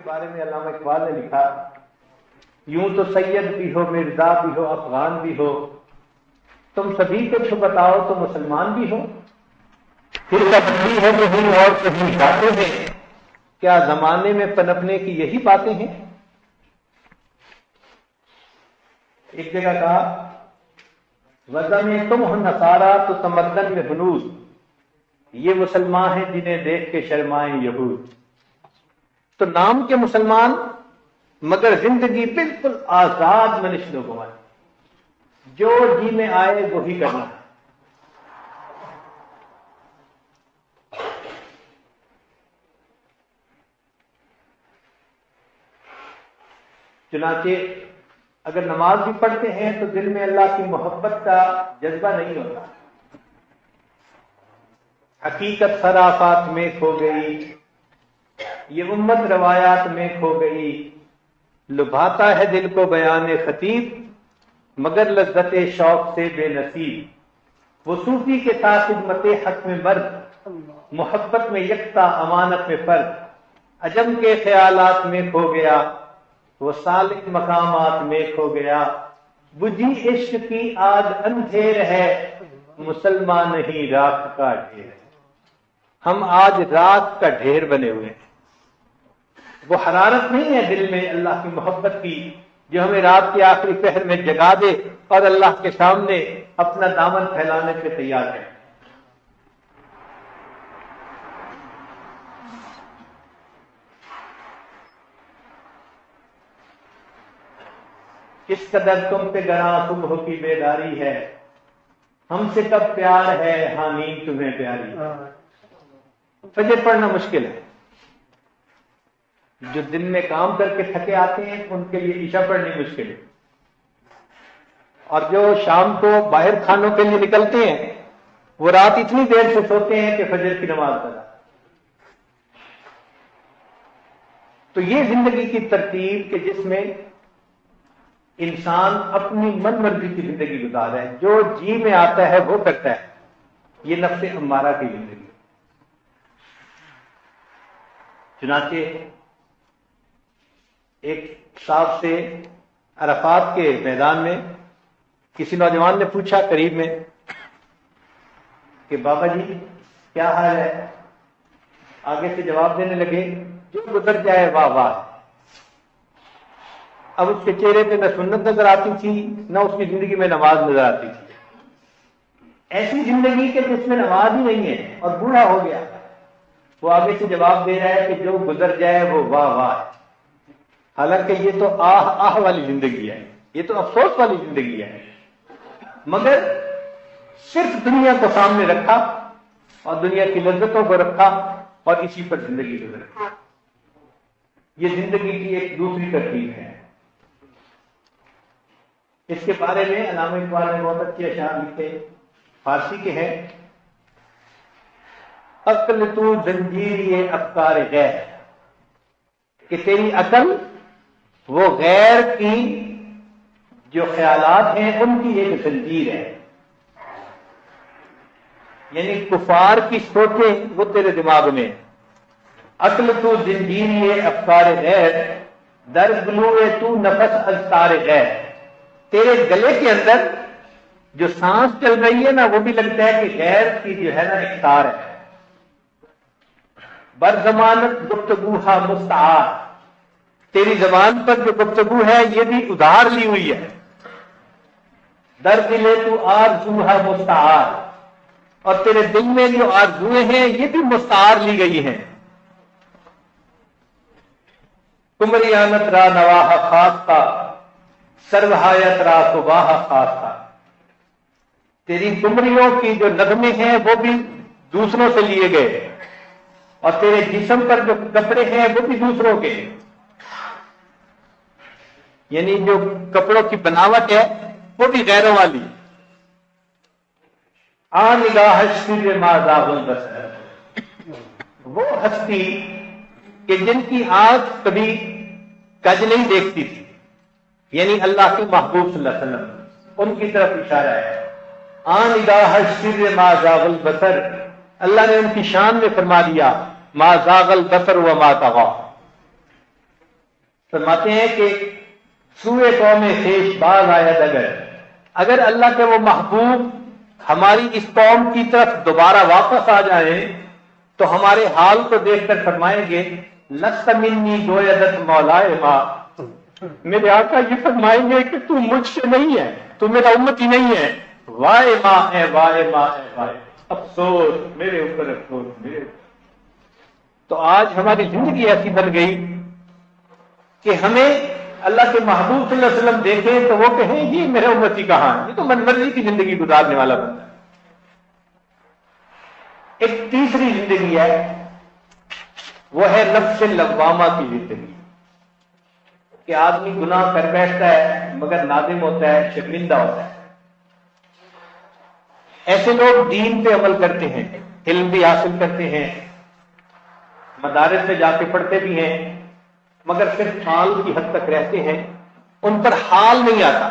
بارے میں علامہ اقبال نے لکھا، یوں تو سید بھی ہو، مرزا بھی ہو، افغان بھی ہو، تم سبھی کو تو بتاؤ تو مسلمان بھی ہو، پھر کبھی ہے کہیں اور کہیں جاتے ہیں، کیا زمانے میں پنپنے کی یہی باتیں ہیں؟ ایک جگہ کہا، وطن میں تم ہو نصارا تو تمدن میں ہنود، یہ مسلمان ہیں جنہیں دیکھ کے شرمائیں یہود۔ تو نام کے مسلمان مگر زندگی بالکل آزاد منشن و گوان، جو جی میں آئے وہی کرنا ہے۔ چنانچہ اگر نماز بھی پڑھتے ہیں تو دل میں اللہ کی محبت کا جذبہ نہیں ہوتا، حقیقت خرافات میں کھو گئی، یہ امت روایات میں کھو گئی، لبھاتا ہے دل کو بیان خطیب، مگر لذت شوق سے بے نصیب۔ وہ صوفی کے تھا خدمت حق میں مرد، محبت میں یکتا امانت میں فرد، عجم کے خیالات میں کھو گیا، وہ سالک مقامات میں کھو گیا۔ بجھی عشق کی آگ اندھیر ہے، مسلمان نہیں راکھ کا ڈھیر ہے۔ ہم آج راکھ کا ڈھیر بنے ہوئے ہیں، وہ حرارت نہیں ہے دل میں اللہ کی محبت کی جو ہمیں رات کے آخری پہر میں جگا دے اور اللہ کے سامنے اپنا دامن پھیلانے پہ تیار ہے۔ کس قدر تم پہ گراں صبح کی بیداری ہے، ہم سے کب پیار ہے ہاں نیند تمہیں پیاری۔ فجر پڑھنا مشکل ہے، جو دن میں کام کر کے تھکے آتے ہیں ان کے لیے عشاء پڑھنی مشکل ہے، اور جو شام کو باہر کھانوں کے لیے نکلتے ہیں وہ رات اتنی دیر سے سوتے ہیں کہ فجر کی نماز پڑھا۔ تو یہ زندگی کی ترتیب کہ جس میں انسان اپنی من مرضی کی زندگی گزارا ہے، جو جی میں آتا ہے وہ کرتا ہے، یہ نفس امارہ کی زندگی۔ چنانچہ ایک صاحب سے عرفات کے میدان میں کسی نوجوان نے پوچھا قریب میں کہ بابا جی کیا حال ہے؟ آگے سے جواب دینے لگے، جو گزر جائے واہ واہ۔ اب اس کے چہرے پہ نہ سنت نظر آتی تھی نہ اس کی زندگی میں نماز نظر آتی تھی۔ ایسی زندگی کہ جس میں نماز ہی نہیں ہے اور بوڑھا ہو گیا، وہ آگے سے جواب دے رہا ہے کہ جو گزر جائے وہ واہ واہ ہے۔ حالانکہ یہ تو آہ آہ والی زندگی ہے، یہ تو افسوس والی زندگی ہے، مگر صرف دنیا کو سامنے رکھا اور دنیا کی لذتوں کو رکھا اور اسی پر زندگی گزر۔ یہ زندگی کی ایک دوسری ترتیب ہے۔ اس کے بارے میں علامہ اقبال نے بہت اچھے اشعار لکھے، فارسی کے ہیں، عقل تو زنجیر یہ افکار غیر، کہ تیری عقل وہ غیر کی جو خیالات ہیں ان کی ایک زنجیر ہے، یعنی کفار کی سوچیں وہ تیرے دماغ میں۔ عقل تو زنجیر یہ افکار غیر، در گلوئے تو نفس ازتار غیر۔ تیرے گلے کے اندر جو سانس چل رہی ہے نا وہ بھی لگتا ہے کہ غیر کی جو ہے نا ایک تار ہے۔ بر ضمانت گفتگوہا مستعار، تیری زبان پر جو گفتگو ہے یہ بھی ادھار لی ہوئی ہے۔ در دلے تو آرزوہا مستعار، اور تیرے دل میں جو آرزویں ہیں یہ بھی مستعار لی گئی ہیں۔ کمریانت را نواہ خاص کا، سروہایت را صباہ خاص کا، تیری کمریوں کی جو نغمے ہیں وہ بھی دوسروں سے لیے گئے، اور تیرے جسم پر جو کپڑے ہیں وہ بھی دوسروں کے، یعنی جو کپڑوں کی بناوٹ ہے وہ بھی غیروں والی۔ آ نگاہ سر ما ذاب البصر، وہ ہستی کہ جن کی آنکھ کبھی کج نہیں دیکھتی تھی، یعنی اللہ کے محبوب صلی اللہ علیہ وسلم، ان کی طرف اشارہ ہے۔ آ نگاہ سر ما ذاب البصر، اللہ نے ان کی شان میں فرما دیا ما ذاغ البصر وما طغى، فرماتے ہیں کہ سوئے قوم خیش باز آید اگر اللہ کے وہ محبوب ہماری اس قوم کی طرف دوبارہ واپس آ جائیں تو ہمارے حال کو دیکھ کر فرمائیں گے لست منی گویدت مولائے ما، میرے آقا یہ فرمائیں گے کہ تو مجھ سے نہیں ہے، تو میرا امتی نہیں ہے، وائے ماں ہے، وائے ماں ہے، وائے افسوس میرے اوپر، افسوس میرے اوپر۔ تو آج ہماری زندگی ایسی بن گئی کہ ہمیں اللہ کے محبوب صلی اللہ علیہ وسلم دیکھیں تو وہ کہیں یہ میرا امتی کہاں ہے، یہ تو من مرضی کی زندگی گزارنے والا بندہ ہے۔ ایک تیسری زندگی ہے، وہ ہے نفس لوامہ کی زندگی، کہ آدمی گناہ کر بیٹھتا ہے مگر نادم ہوتا ہے، شرمندہ ہوتا ہے۔ ایسے لوگ دین پہ عمل کرتے ہیں، علم بھی حاصل کرتے ہیں، مدارس میں جا کے پڑھتے بھی ہیں، مگر صرف حال کی حد تک رہتے ہیں، ان پر حال نہیں آتا۔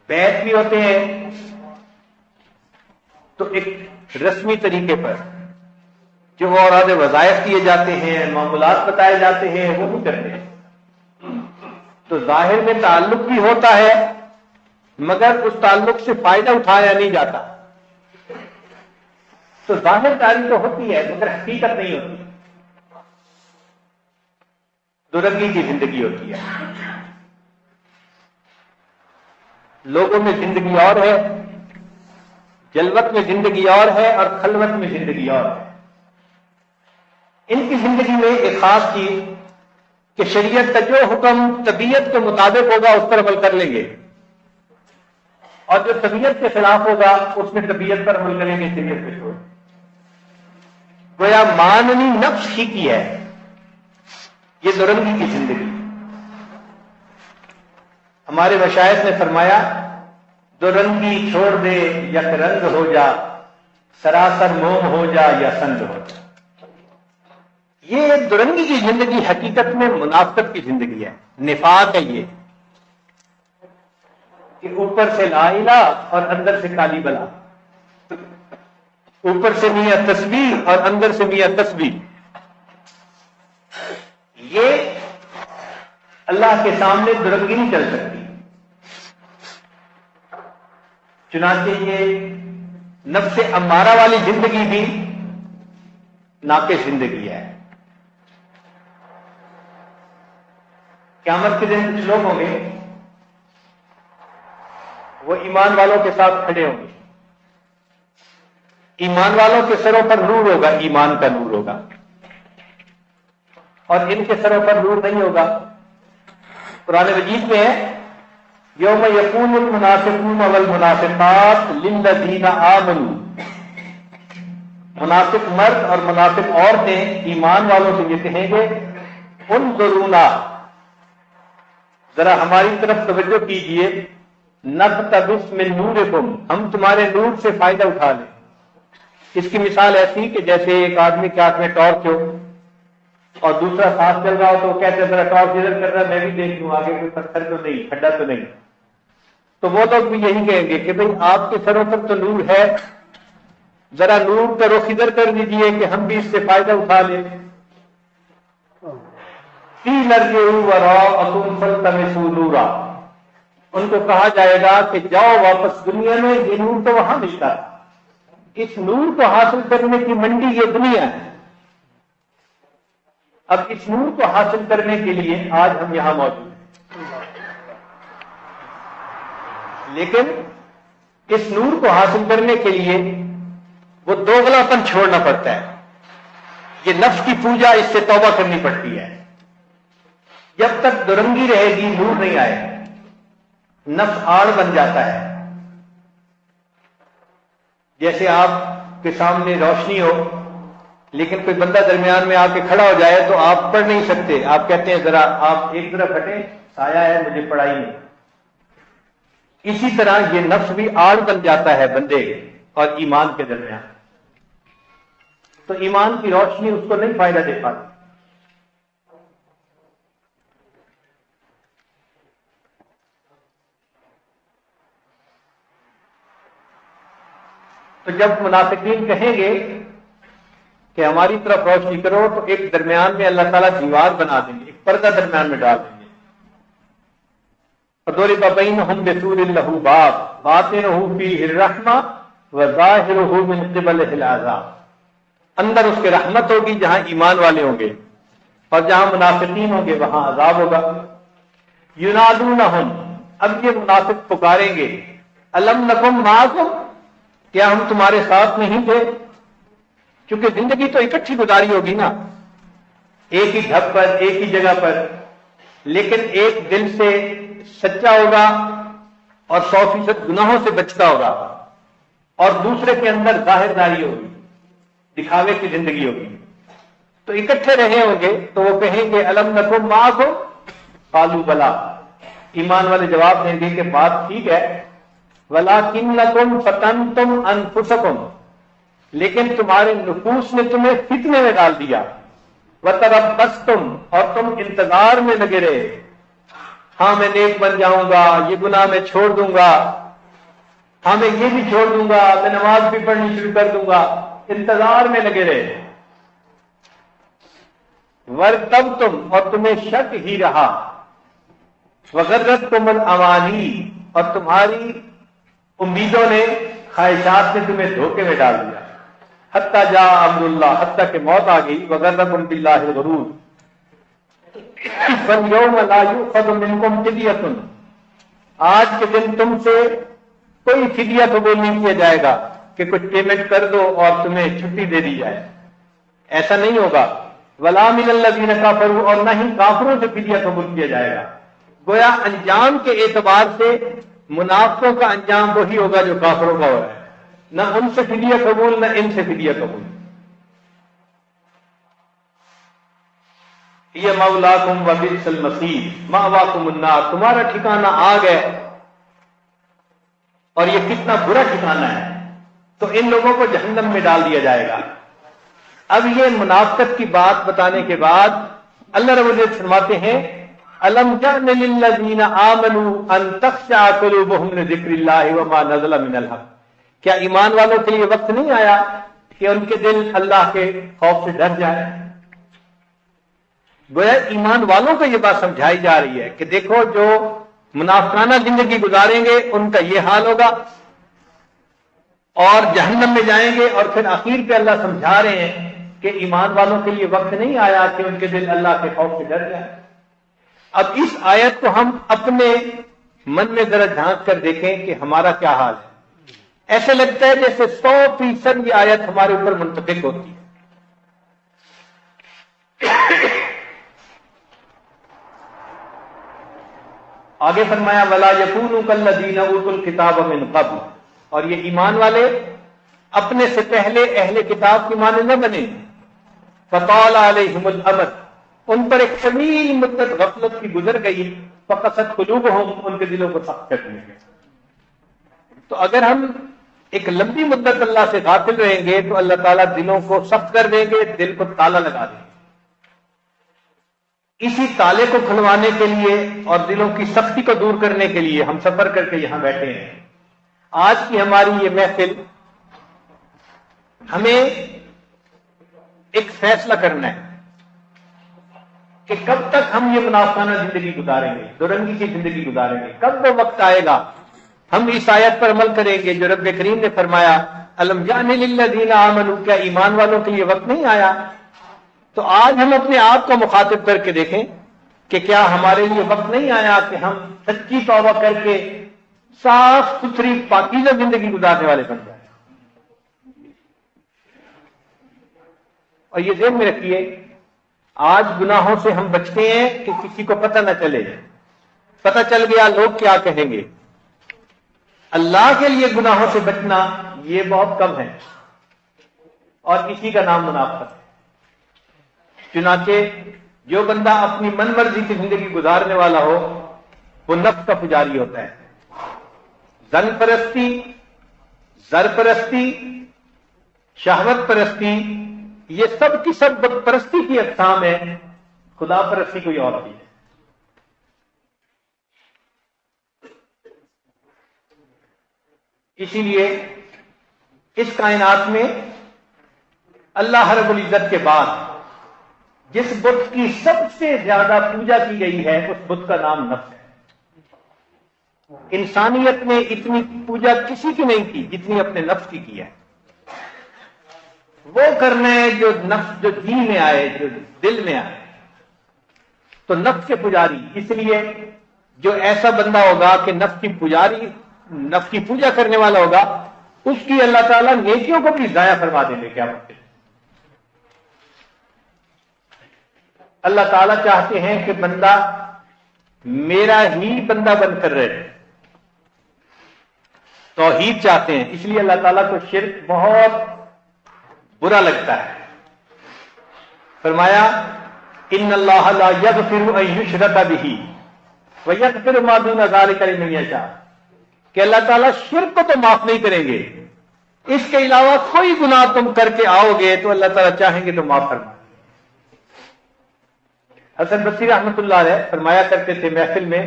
بیت بھی ہوتے ہیں تو ایک رسمی طریقے پر جو اوراد وظائف کیے جاتے ہیں، معاملات بتائے جاتے ہیں، وہ بھی کرتے ہیں۔ تو ظاہر میں تعلق بھی ہوتا ہے مگر اس تعلق سے فائدہ اٹھایا نہیں جاتا۔ تو ظاہر داری تو ہوتی ہے مگر حقیقت نہیں ہوتی، درنگی کی زندگی ہوتی ہے۔ لوگوں میں زندگی اور ہے، جلوت میں زندگی اور ہے، اور خلوت میں زندگی اور ہے۔ ان کی زندگی میں ایک خاص چیز کہ شریعت کا جو حکم طبیعت کے مطابق ہوگا اس پر عمل کر لیں گے، اور جو طبیعت کے خلاف ہوگا اس میں طبیعت پر عمل کریں گے، شریعت پہ چھوڑ۔ گویا ماننی نفس ہی کی ہے یہ درنگی کی زندگی۔ ہمارے مشائخ نے فرمایا درنگی چھوڑ دے یک رنگ ہو جا، سراسر موم ہو جا یا سنگ ہو جا۔ یہ درنگی کی زندگی حقیقت میں منافقت کی زندگی ہے، نفاق ہے یہ، کہ اوپر سے لا الہ اور اندر سے کالی بلا، اوپر سے میاں تسبیح اور اندر سے میاں تسبیح۔ یہ اللہ کے سامنے درنگی نہیں چل سکتی۔ چنانچہ یہ نفس امارہ والی زندگی بھی ناقص زندگی ہے۔ قیامت کے دن کچھ لوگ ہوں گے وہ ایمان والوں کے ساتھ کھڑے ہوں گے، ایمان والوں کے سروں پر نور ہوگا، ایمان کا نور ہوگا، اور ان کے سروں پر نور نہیں ہوگا۔ قرآن مجید میں ہے یوم یقوم المنافقون والمنافقات للذین آمنوا، منافق مرد اور منافق عورتیں ایمان والوں سے یہ کہیں گے انظرونا، ذرا ہماری طرف توجہ کیجئے، نقتبس من نورکم، ہم تمہارے نور سے فائدہ اٹھا لیں۔ اس کی مثال ایسی کہ جیسے ایک آدمی کے ہاتھ میں ٹارچ ہو اور دوسرا ساتھ چل رہا ہو تو وہ کہتے ہیں ذرا ٹارچ ادھر کر رہا ہے، میں بھی دیکھ لوں آگے کوئی پتھر تو نہیں، کھڈا تو نہیں۔ تو وہ لوگ بھی یہی کہیں گے کہ بھئی آپ کے سروں پر تو نور ہے، ذرا نور کا رخ ادھر کر دیجئے کہ ہم بھی اس سے فائدہ اٹھا لیں۔ قیل ارجعوا وراءکم فالتمسوا نورا، ان کو کہا جائے گا کہ جاؤ واپس دنیا میں، یہ نور تو وہاں ملتا ہے، اس نور کو حاصل کرنے کی منڈی یہ دنیا ہے، اب اس نور کو حاصل کرنے کے لیے آج ہم یہاں موجود ہیں، لیکن اس نور کو حاصل کرنے کے لیے وہ دوغلا پن چھوڑنا پڑتا ہے، یہ نفس کی پوجا، اس سے توبہ کرنی پڑتی ہے۔ جب تک درنگی رہے گی نور نہیں آئے گا، نفس آڑ بن جاتا ہے۔ جیسے آپ کے سامنے روشنی ہو لیکن کوئی بندہ درمیان میں آ کے کھڑا ہو جائے تو آپ پڑھ نہیں سکتے، آپ کہتے ہیں ذرا آپ ایک طرف ہٹیں، سایہ ہے مجھے پڑھائی نہیں۔ اسی طرح یہ نفس بھی آڑ بن جاتا ہے بندے اور ایمان کے درمیان، تو ایمان کی روشنی اس کو نہیں فائدہ دے پاتی۔ تو جب منافقین کہیں گے کہ ہماری طرف روشنی کرو تو ایک درمیان میں اللہ تعالیٰ دیوار بنا دیں گے، ایک پردہ درمیان میں ڈال دیں گے. فضرب بینہم بسور لہ باب باطنہ فیہ الرحمہ وظاہرہ من قبلہ العذاب. اندر اس کے رحمت ہوگی جہاں ایمان والے ہوں گے، اور جہاں منافقین ہوں گے وہاں عذاب ہوگا. ینادونہم، اب یہ منافق پکاریں گے، الم نکم معکم، کیا ہم تمہارے ساتھ نہیں تھے؟ کیونکہ زندگی تو اکٹھی گزاری ہوگی نا، ایک ہی ڈھب پر، ایک ہی جگہ پر، لیکن ایک دل سے سچا ہوگا اور 100% گناہوں سے بچتا ہوگا، اور دوسرے کے اندر ظاہر داری ہوگی، دکھاوے کی زندگی ہوگی. تو اکٹھے رہے ہوں گے تو وہ کہیں گے الم نکم معکم قالوا بلا، ایمان والے جواب دیں گے کہ بات ٹھیک ہے، ولکنکم فتنتم انفسکم، لیکن تمہارے نفوس نے تمہیں فتنے میں ڈال دیا، وتربصتم، اور تم انتظار میں لگے رہے، ہاں میں نیک بن جاؤں گا، یہ گناہ میں چھوڑ دوں گا، ہاں میں یہ بھی چھوڑ دوں گا، میں نماز بھی پڑھنی شروع کر دوں گا، انتظار میں لگے رہے. وارتبتم، اور تمہیں شک ہی رہا، وغرتکم الامانی، اور تمہاری امیدوں نے، خواہشات نے تمہیں دھوکے میں ڈال دیا. حتی جاء امر اللہ، حتی کہ موت آ گئی. وغرکم باللہ الغرور، فالیوم لا یؤخذ منکم فدیۃ، آج کے دن تم سے کوئی فدیہ قبول نہیں کیا جائے گا کہ کچھ پیمنٹ کر دو اور تمہیں چھٹی دے دی جائے، ایسا نہیں ہوگا. ولا من الذین کفروا، اور نہ ہی کافروں سے فدیہ قبول کیا جائے گا. گویا انجام کے اعتبار سے منافقوں کا انجام وہی ہوگا جو کافروں کا ہو رہا ہے، نہ ان سے فدیہ قبول نہ ان سے فدیہ قبول. یہ مولاکم وبئس المصیر مأواکم النار، تمہارا ٹھکانہ آگ ہے اور یہ کتنا برا ٹھکانہ ہے. تو ان لوگوں کو جہنم میں ڈال دیا جائے گا. اب یہ منافقت کی بات بتانے کے بعد اللہ رب العزت فرماتے ہیں الم جعل للذین آمنوا ان تخشع قلوبهم لذکر اللہ وما نزل من الحق، کیا ایمان والوں کے لیے وقت نہیں آیا کہ ان کے دل اللہ کے خوف سے ڈر جائے؟ گویا ایمان والوں کو یہ بات سمجھائی جا رہی ہے کہ دیکھو جو منافقانہ زندگی گزاریں گے ان کا یہ حال ہوگا اور جہنم میں جائیں گے. اور پھر آخر پہ اللہ سمجھا رہے ہیں کہ ایمان والوں کے لیے وقت نہیں آیا کہ ان کے دل اللہ کے خوف سے ڈر جائے. اب اس آیت کو ہم اپنے من میں ذرا جھانک کر دیکھیں کہ ہمارا کیا حال ہے. ایسے لگتا ہے جیسے 100% یہ آیت ہمارے اوپر منطبق ہوتی ہے. آگے فرمایا ولا یکونوا کالذین اوتوا الکتاب من قبل، اور یہ ایمان والے اپنے سے پہلے اہل کتاب کی مانند نہ بنے. فطال علیہم الامد، ان پر ایک طویل مدت غفلت کی گزر گئی. فقست قلوبہم، ان کے دلوں کو سخت کر دیا گیا. تو اگر ہم ایک لمبی مدت اللہ سے غافل رہیں گے تو اللہ تعالیٰ دلوں کو سخت کر دیں گے، دل کو تالا لگا دیں گے. اسی تالے کو کھلوانے کے لیے اور دلوں کی سختی کو دور کرنے کے لیے ہم سفر کر کے یہاں بیٹھے ہیں. آج کی ہماری یہ محفل ہمیں ایک فیصلہ کرنا ہے کہ کب تک ہم یہ منافقانہ زندگی گزاریں گے، دورنگی کی زندگی گزاریں گے. کب وہ وقت آئے گا ہم اس آیت پر عمل کریں گے جو رب کریم نے فرمایا الم جعل للذین آمنوا، کیا ایمان والوں کے لیے وقت نہیں آیا. تو آج ہم اپنے آپ کو مخاطب کر کے دیکھیں کہ کیا ہمارے لیے وقت نہیں آیا کہ ہم سچی توبہ کر کے صاف ستھری پاکیزہ زندگی گزارنے والے بن جائیں. اور یہ ذہن میں رکھیے آج گناہوں سے ہم بچتے ہیں کہ کسی کو پتہ نہ چلے، پتہ چل گیا لوگ کیا کہیں گے. اللہ کے لیے گناہوں سے بچنا یہ بہت کم ہے اور اسی کا نام منافقت ہے. چنانچہ جو بندہ اپنی من مرضی کی زندگی گزارنے والا ہو وہ نفس کا پجاری ہوتا ہے. زن پرستی، زر پرستی، شہوت پرستی، یہ سب کی سب بت پرستی کی اقسام ہے. خدا پرستی کوئی اور بھی ہے. اسی لیے اس کائنات میں اللہ رب العزت کے بعد جس بت کی سب سے زیادہ پوجا کی گئی ہے اس بت کا نام نفس ہے۔ انسانیت نے اتنی پوجا کسی کی نہیں کی جتنی اپنے نفس کی ہے۔ وہ کرنا ہے جو نفس، جو جی میں آئے، جو دل میں آئے۔ تو نفس کے پجاری، اس لیے جو ایسا بندہ ہوگا کہ نفس کی پوجا کرنے والا ہوگا، اس کی اللہ تعالیٰ نیکیوں کو بھی ضائع فرما دیں گے قیامت کے۔ اللہ تعالیٰ چاہتے ہیں کہ بندہ میرا ہی بندہ بن کر رہے، توحید چاہتے ہیں، اس لیے اللہ تعالیٰ کو شرک بہت برا لگتا ہے۔ فرمایا ان اللہ لا یغفر ان یشرک بہ ویغفر ما دون ذلک لمن یشاء، کہ اللہ تعالیٰ شرک کو تو معاف نہیں کریں گے، اس کے علاوہ کوئی گناہ تم کر کے آؤ گے تو اللہ تعالیٰ چاہیں گے تو معاف فرمائیں۔ حسن بصری رحمۃ اللہ علیہ فرمایا کرتے تھے محفل میں،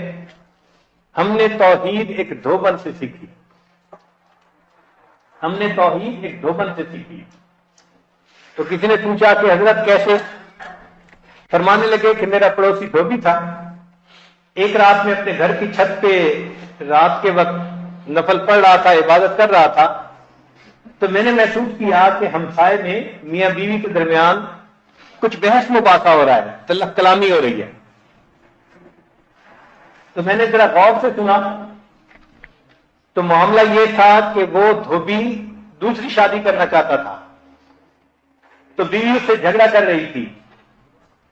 ہم نے توحید ایک دھوبن سے سیکھی، ہم نے توحید ایک دھوبن سے سیکھی۔ تو کسی نے پوچھا کہ حضرت کیسے؟ فرمانے لگے کہ میرا پڑوسی دھوبی تھا، ایک رات میں اپنے گھر کی چھت پہ رات کے وقت نفل پڑھ رہا تھا، عبادت کر رہا تھا، تو میں نے محسوس کیا کہ ہمسائے میں میاں بیوی کے درمیان کچھ بحث مباحثہ ہو رہا ہے، تلق کلامی ہو رہی ہے۔ تو میں نے ذرا غور سے سنا تو معاملہ یہ تھا کہ وہ دھوبی دوسری شادی کرنا چاہتا تھا، تو بیوی اس سے جھگڑا کر رہی تھی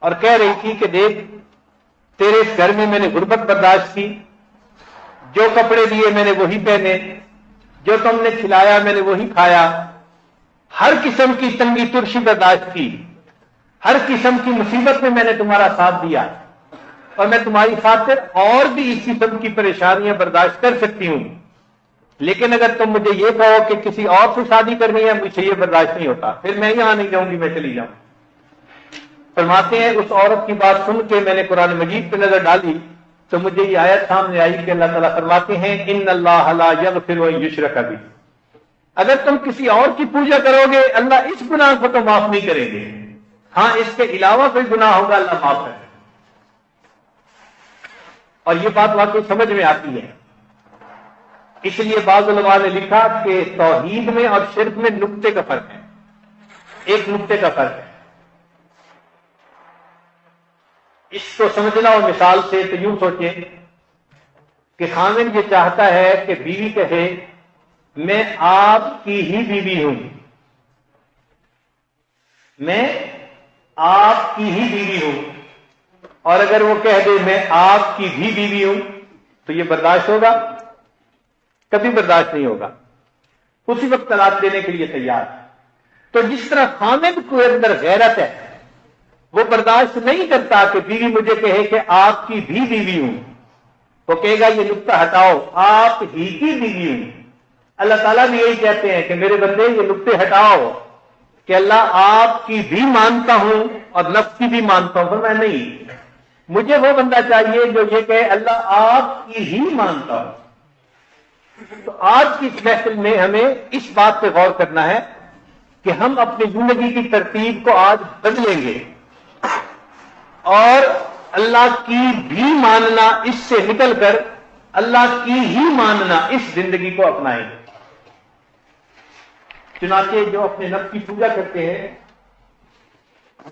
اور کہہ رہی تھی کہ دیکھ تیرے اس گھر میں نے غربت برداشت کی، جو کپڑے دیے میں نے وہی پہنے، جو تم نے کھلایا میں نے وہی کھایا، ہر قسم کی تنگی ترشی برداشت کی، ہر قسم کی مصیبت میں نے تمہارا ساتھ دیا، اور میں تمہاری خاطر اور بھی اس قسم کی پریشانیاں برداشت کر سکتی ہوں، لیکن اگر تم مجھے یہ کہو کہ کسی اور سے شادی کرنی ہے، مجھے یہ برداشت نہیں ہوتا، پھر میں یہاں نہیں جاؤں گی، میں چلی جاؤں۔ فرماتے ہیں اس عورت کی بات سن کے میں نے قرآن مجید پہ نظر ڈالی تو مجھے یہ آیت سامنے آئی کہ اللہ تعالیٰ فرماتے ہیں ان اللہ لا یغفر ان یشرک بہ، اگر تم کسی اور کی پوجا کرو گے اللہ اس گناہ کو تو معاف نہیں کریں گے، ہاں اس کے علاوہ کوئی گناہ ہوگا اللہ معاف کرے گا۔ اور یہ بات واقعی سمجھ میں آتی ہے، اس لیے بعض علماء نے لکھا کہ توحید میں اور شرک میں نقطے کا فرق ہے، ایک نقطے کا فرق ہے۔ اس کو سمجھنا اور مثال سے تو یوں سوچیں کہ خامن یہ چاہتا ہے کہ بیوی کہے میں آپ کی ہی بیوی ہوں، میں آپ کی ہی بیوی ہوں، اور اگر وہ کہہ دے میں آپ کی بھی بیوی ہوں تو یہ برداشت ہوگا؟ کبھی برداشت نہیں ہوگا، اسی وقت طلاق دینے کے لیے تیار ہے۔ تو جس طرح خامن کو اندر غیرت ہے، وہ برداشت نہیں کرتا کہ بیوی مجھے کہے کہ آپ کی بھی بیوی ہوں، وہ کہے گا یہ نقطہ ہٹاؤ، آپ ہی کی بیوی ہوں۔ اللہ تعالیٰ بھی یہی کہتے ہیں کہ میرے بندے یہ نقطے ہٹاؤ کہ اللہ آپ کی بھی مانتا ہوں اور نفس کی بھی مانتا ہوں، پر میں نہیں، مجھے وہ بندہ چاہیے جو یہ کہے اللہ آپ کی ہی مانتا ہوں۔ تو آج کی اس محفل میں ہمیں اس بات پہ غور کرنا ہے کہ ہم اپنی زندگی کی ترتیب کو آج بدلیں گے اور اللہ کی بھی ماننا اس سے نکل کر اللہ کی ہی ماننا اس زندگی کو اپنائیں گے۔ چنانچہ جو اپنے نفس کی پوجا کرتے ہیں،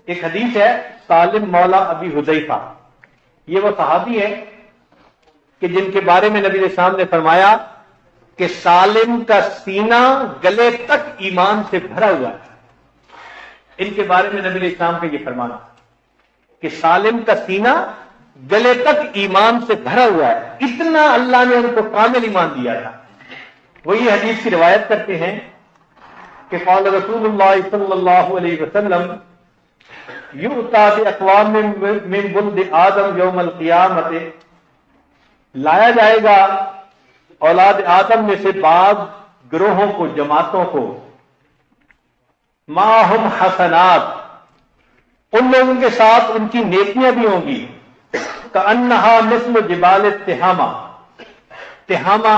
ایک حدیث ہے سالم مولا ابی حذیفہ، یہ وہ صحابی ہیں کہ جن کے بارے میں نبی علیہ السلام نے فرمایا کہ سالم کا سینہ گلے تک ایمان سے بھرا ہوا ہے۔ ان کے بارے میں نبی علیہ السلام کا یہ فرمانا کہ سالم کا سینہ گلے تک ایمان سے بھرا ہوا ہے، اتنا اللہ نے ان کو کامل ایمان دیا تھا۔ وہ یہ حدیث کی روایت کرتے ہیں کہ قال رسول اللہ صلی اللہ علیہ وسلم یؤتی باقوام من ولد آدم یوم القیامت، لایا جائے گا اولاد آدم میں سے بعض گروہوں کو، جماعتوں کو، معہم حسنات، ان لوگوں کے ساتھ ان کی نیکیاں بھی ہوں گی، کأنہا مثل جبال تہامہ، تہامہ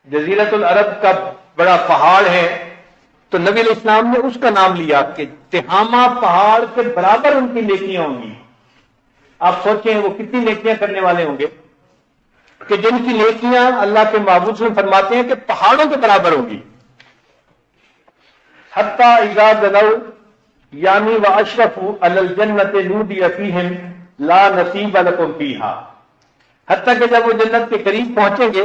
جزیرۃ العرب کا بڑا پہاڑ ہے، تو نبی علیہ السلام نے اس کا نام لیا کہ تہامہ پہاڑ کے برابر ان کی نیکیاں ہوں گی. آپ سوچیں وہ کتنی نیکیاں کرنے والے ہوں گے کہ جن کی نیکیاں اللہ کے محبوب صلی اللہ علیہ وسلم فرماتے ہیں کہ پہاڑوں کے برابر ہوگی. حتی اذا دنوا یعنی واشرفوا علی الجنت نودی فیہم لا نصیب لکم فیہا. حتیٰ کہ جب وہ جنت کے قریب پہنچیں گے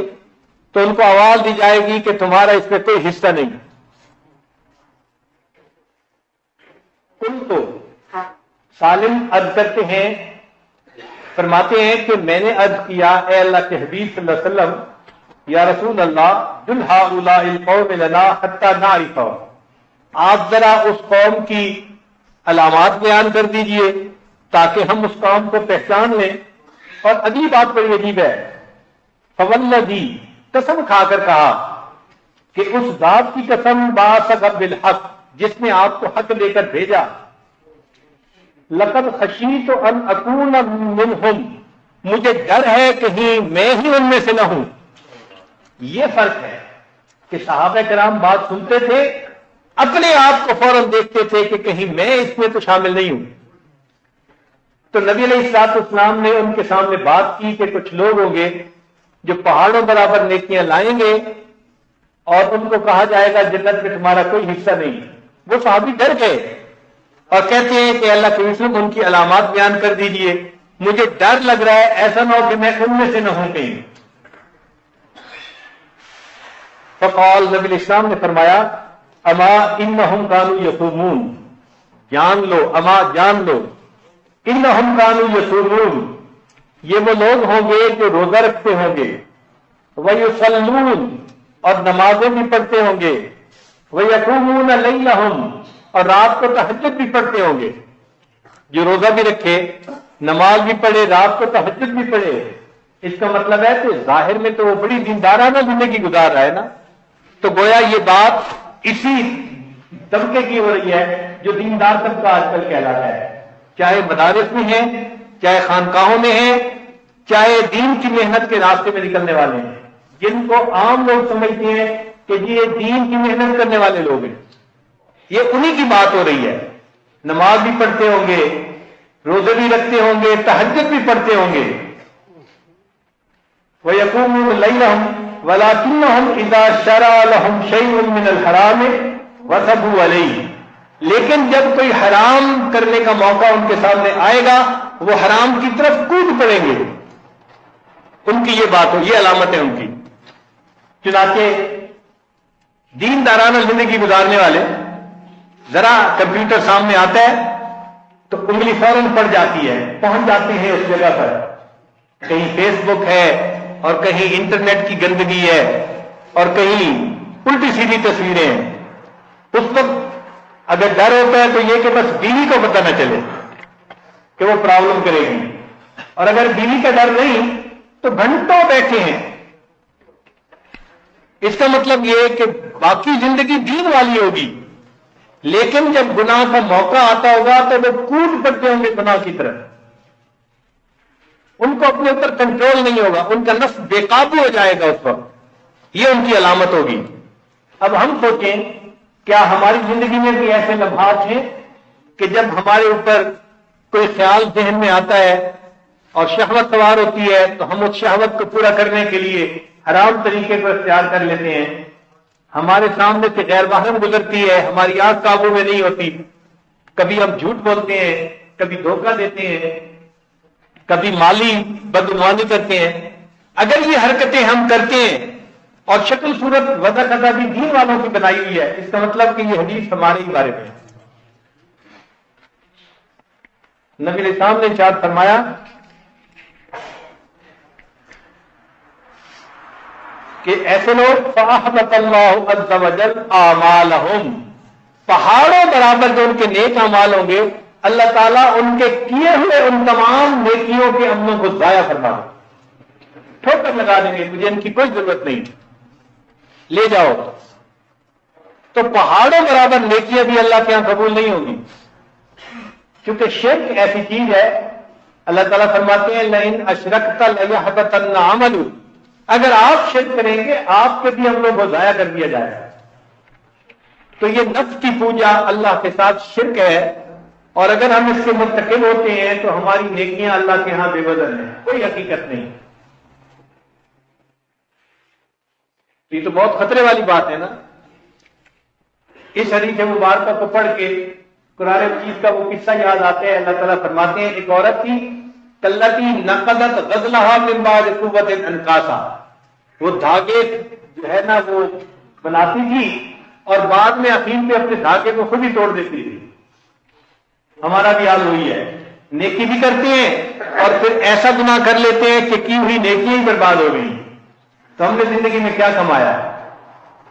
تو ان کو آواز دی جائے گی کہ تمہارا اس میں کوئی حصہ نہیں. ان کو سالم عرض کرتے ہیں، فرماتے ہیں کہ میں نے عرض کیا اے اللہ کے حبیب صلی اللہ علیہ وسلم، یا رسول اللہ دل ہؤلاء القوم لنا حتی نعرفهم، آپ ذرا اس قوم کی علامات بیان کر دیجئے تاکہ ہم اس قوم کو پہچان لیں. اور اگلی بات بڑی عجیب ہے، فوالذی، قسم کھا کر کہا کہ اس ذات کی قسم بعثک بالحق، جس نے آپ کو حق دے کر بھیجا، لقد خشیت ان اکون منہم، مجھے ڈر ہے کہیں میں ہی ان میں سے نہ ہوں. یہ فرق ہے کہ صحابہ کرام بات سنتے تھے، اپنے آپ کو فوراً دیکھتے تھے کہ کہیں میں اس میں تو شامل نہیں ہوں. تو نبی علیہ الصلوۃ والسلام نے ان کے سامنے بات کی کہ کچھ لوگ ہوں گے جو پہاڑوں برابر نیکیاں لائیں گے اور ان کو کہا جائے گا جنت میں تمہارا کوئی حصہ نہیں. وہ صحابی ڈر گئے اور کہتے ہیں کہ اللہ کے رسول ان کی علامات بیان کر دیجئے، مجھے ڈر لگ رہا ہے ایسا نہ ہو کہ میں ان میں سے نہ ہوں کہیں. فقال، نبی علیہ السلام نے فرمایا، اما انہم کانوا یصومون، جان لو، اما جان لو، انہم کانوا یصومون، یہ وہ لوگ ہوں گے جو روزہ رکھتے ہوں گے، ویصلون، اور نمازیں بھی پڑھتے ہوں گے، ویقومون لیلہم، اور رات کو تہجد بھی پڑھتے ہوں گے. جو روزہ بھی رکھے، نماز بھی پڑھے، رات کو تہجد بھی پڑھے، اس کا مطلب ہے کہ ظاہر میں تو وہ بڑی دیندارانہ زندگی گزار رہا ہے نا. تو گویا یہ بات اسی طبقے کی ہو رہی ہے جو دیندار طبقہ آج کل کہلاتا ہے، چاہے مدارس میں ہیں، چاہے خانقاہوں میں ہیں، چاہے دین کی محنت کے راستے میں نکلنے والے ہیں، جن کو عام لوگ سمجھتے ہیں کہ جی یہ دین کی محنت کرنے والے لوگ ہیں. یہ انہی کی بات ہو رہی ہے. نماز بھی پڑھتے ہوں گے، روزے بھی رکھتے ہوں گے، تہجد بھی پڑھتے ہوں گے. وَيَقُومُونَ لَيْلَهُمْ وَلَكِنَّهُمْ إِذَا شَرَعَ لَهُمْ شَيْءٌ مِّنَ الْحَرَامِ وَثَبُوا عَلَيْهِ، لیکن جب کوئی حرام کرنے کا موقع ان کے سامنے آئے گا وہ حرام کی طرف کود پڑیں گے. ان کی یہ بات ہو، یہ علامت ہے ان کی. چنانچہ دیندارانہ زندگی گزارنے والے ذرا کمپیوٹر سامنے آتا ہے تو انگلی فوراً پڑ جاتی ہے، پہنچ جاتے ہیں اس جگہ پر. کہیں فیس بک ہے اور کہیں انٹرنیٹ کی گندگی ہے اور کہیں الٹی سیدھی تصویریں ہیں. اس وقت اگر ڈر ہوتا ہے تو یہ کہ بس بیوی کو پتہ نہ چلے کہ وہ پرابلم کرے گی، اور اگر بیوی کا ڈر نہیں تو گھنٹوں بیٹھے ہیں. اس کا مطلب یہ کہ باقی زندگی دین والی ہوگی، لیکن جب گناہ کا موقع آتا ہوگا تو وہ کود پڑتے ہوں گے گناہ کی طرف. ان کو اپنے اوپر کنٹرول نہیں ہوگا، ان کا نفس بے قابو ہو جائے گا اس وقت. یہ ان کی علامت ہوگی. اب ہم سوچیں کیا ہماری زندگی میں بھی ایسے لمحات ہیں کہ جب ہمارے اوپر کوئی خیال ذہن میں آتا ہے اور شہوت سوار ہوتی ہے تو ہم اس شہوت کو پورا کرنے کے لیے حرام طریقے کو اختیار کر لیتے ہیں. ہمارے سامنے سے غیر محرم گزرتی ہے، ہماری آنکھ قابو میں نہیں ہوتی، کبھی ہم جھوٹ بولتے ہیں، کبھی دھوکہ دیتے ہیں، کبھی مالی بدعنوانی کرتے ہیں. اگر یہ حرکتیں ہم کرتے ہیں اور شکل صورت وضع قضا بھی دین والوں کی بنائی ہوئی ہے، اس کا مطلب کہ یہ حدیث ہمارے ہی بارے میں ہے. نبی علیہ السلام نے ارشاد فرمایا کہ ایسے لوگ فَأَحْبَطَ اللَّهُ عَزَّ وَجَلَّ أَعْمَالَهُمْ، پہاڑوں برابر جو ان کے نیک اعمال ہوں گے اللہ تعالیٰ ان کے کیے ہوئے ان تمام نیکیوں کے عملوں کو ضائع فرما دیں، ٹھوکر لگا دیں گے، مجھے ان کی کوئی ضرورت نہیں، لے جاؤ. تو پہاڑوں برابر نیکیاں بھی اللہ کے یہاں قبول نہیں ہوگی، کیونکہ شرک ایسی چیز ہے. اللہ تعالیٰ فرماتے ہیں لئن اشرکت لیحبطن عملک، اگر آپ شرک کریں گے آپ کے بھی عملوں کو ضائع کر دیا جائے گا. تو یہ نفس کی پوجا اللہ کے ساتھ شرک ہے، اور اگر ہم اس سے مرتکب ہوتے ہیں تو ہماری نیکیاں اللہ کے ہاں بے بدل ہیں، کوئی حقیقت نہیں۔ یہ تو بہت خطرے والی بات ہے نا۔ اس حدیث مبارکہ کو پڑھ کے قرآن مجید کا وہ قصہ یاد آتا ہے۔ اللہ تعالیٰ فرماتے ہیں ایک عورت تھی کلتی نقدت غزلها من بعد قوت انکاسا، وہ دھاگے جو ہے نا وہ بناتی تھی اور بعد میں اخیر پہ اپنے دھاگے کو خود ہی توڑ دیتی تھی۔ ہمارا بھی حال وہی ہے، نیکی بھی کرتے ہیں اور پھر ایسا گناہ کر لیتے ہیں کہ کی ہوئی نیکی ہی برباد ہو گئی۔ تو ہم نے زندگی میں کیا کمایا؟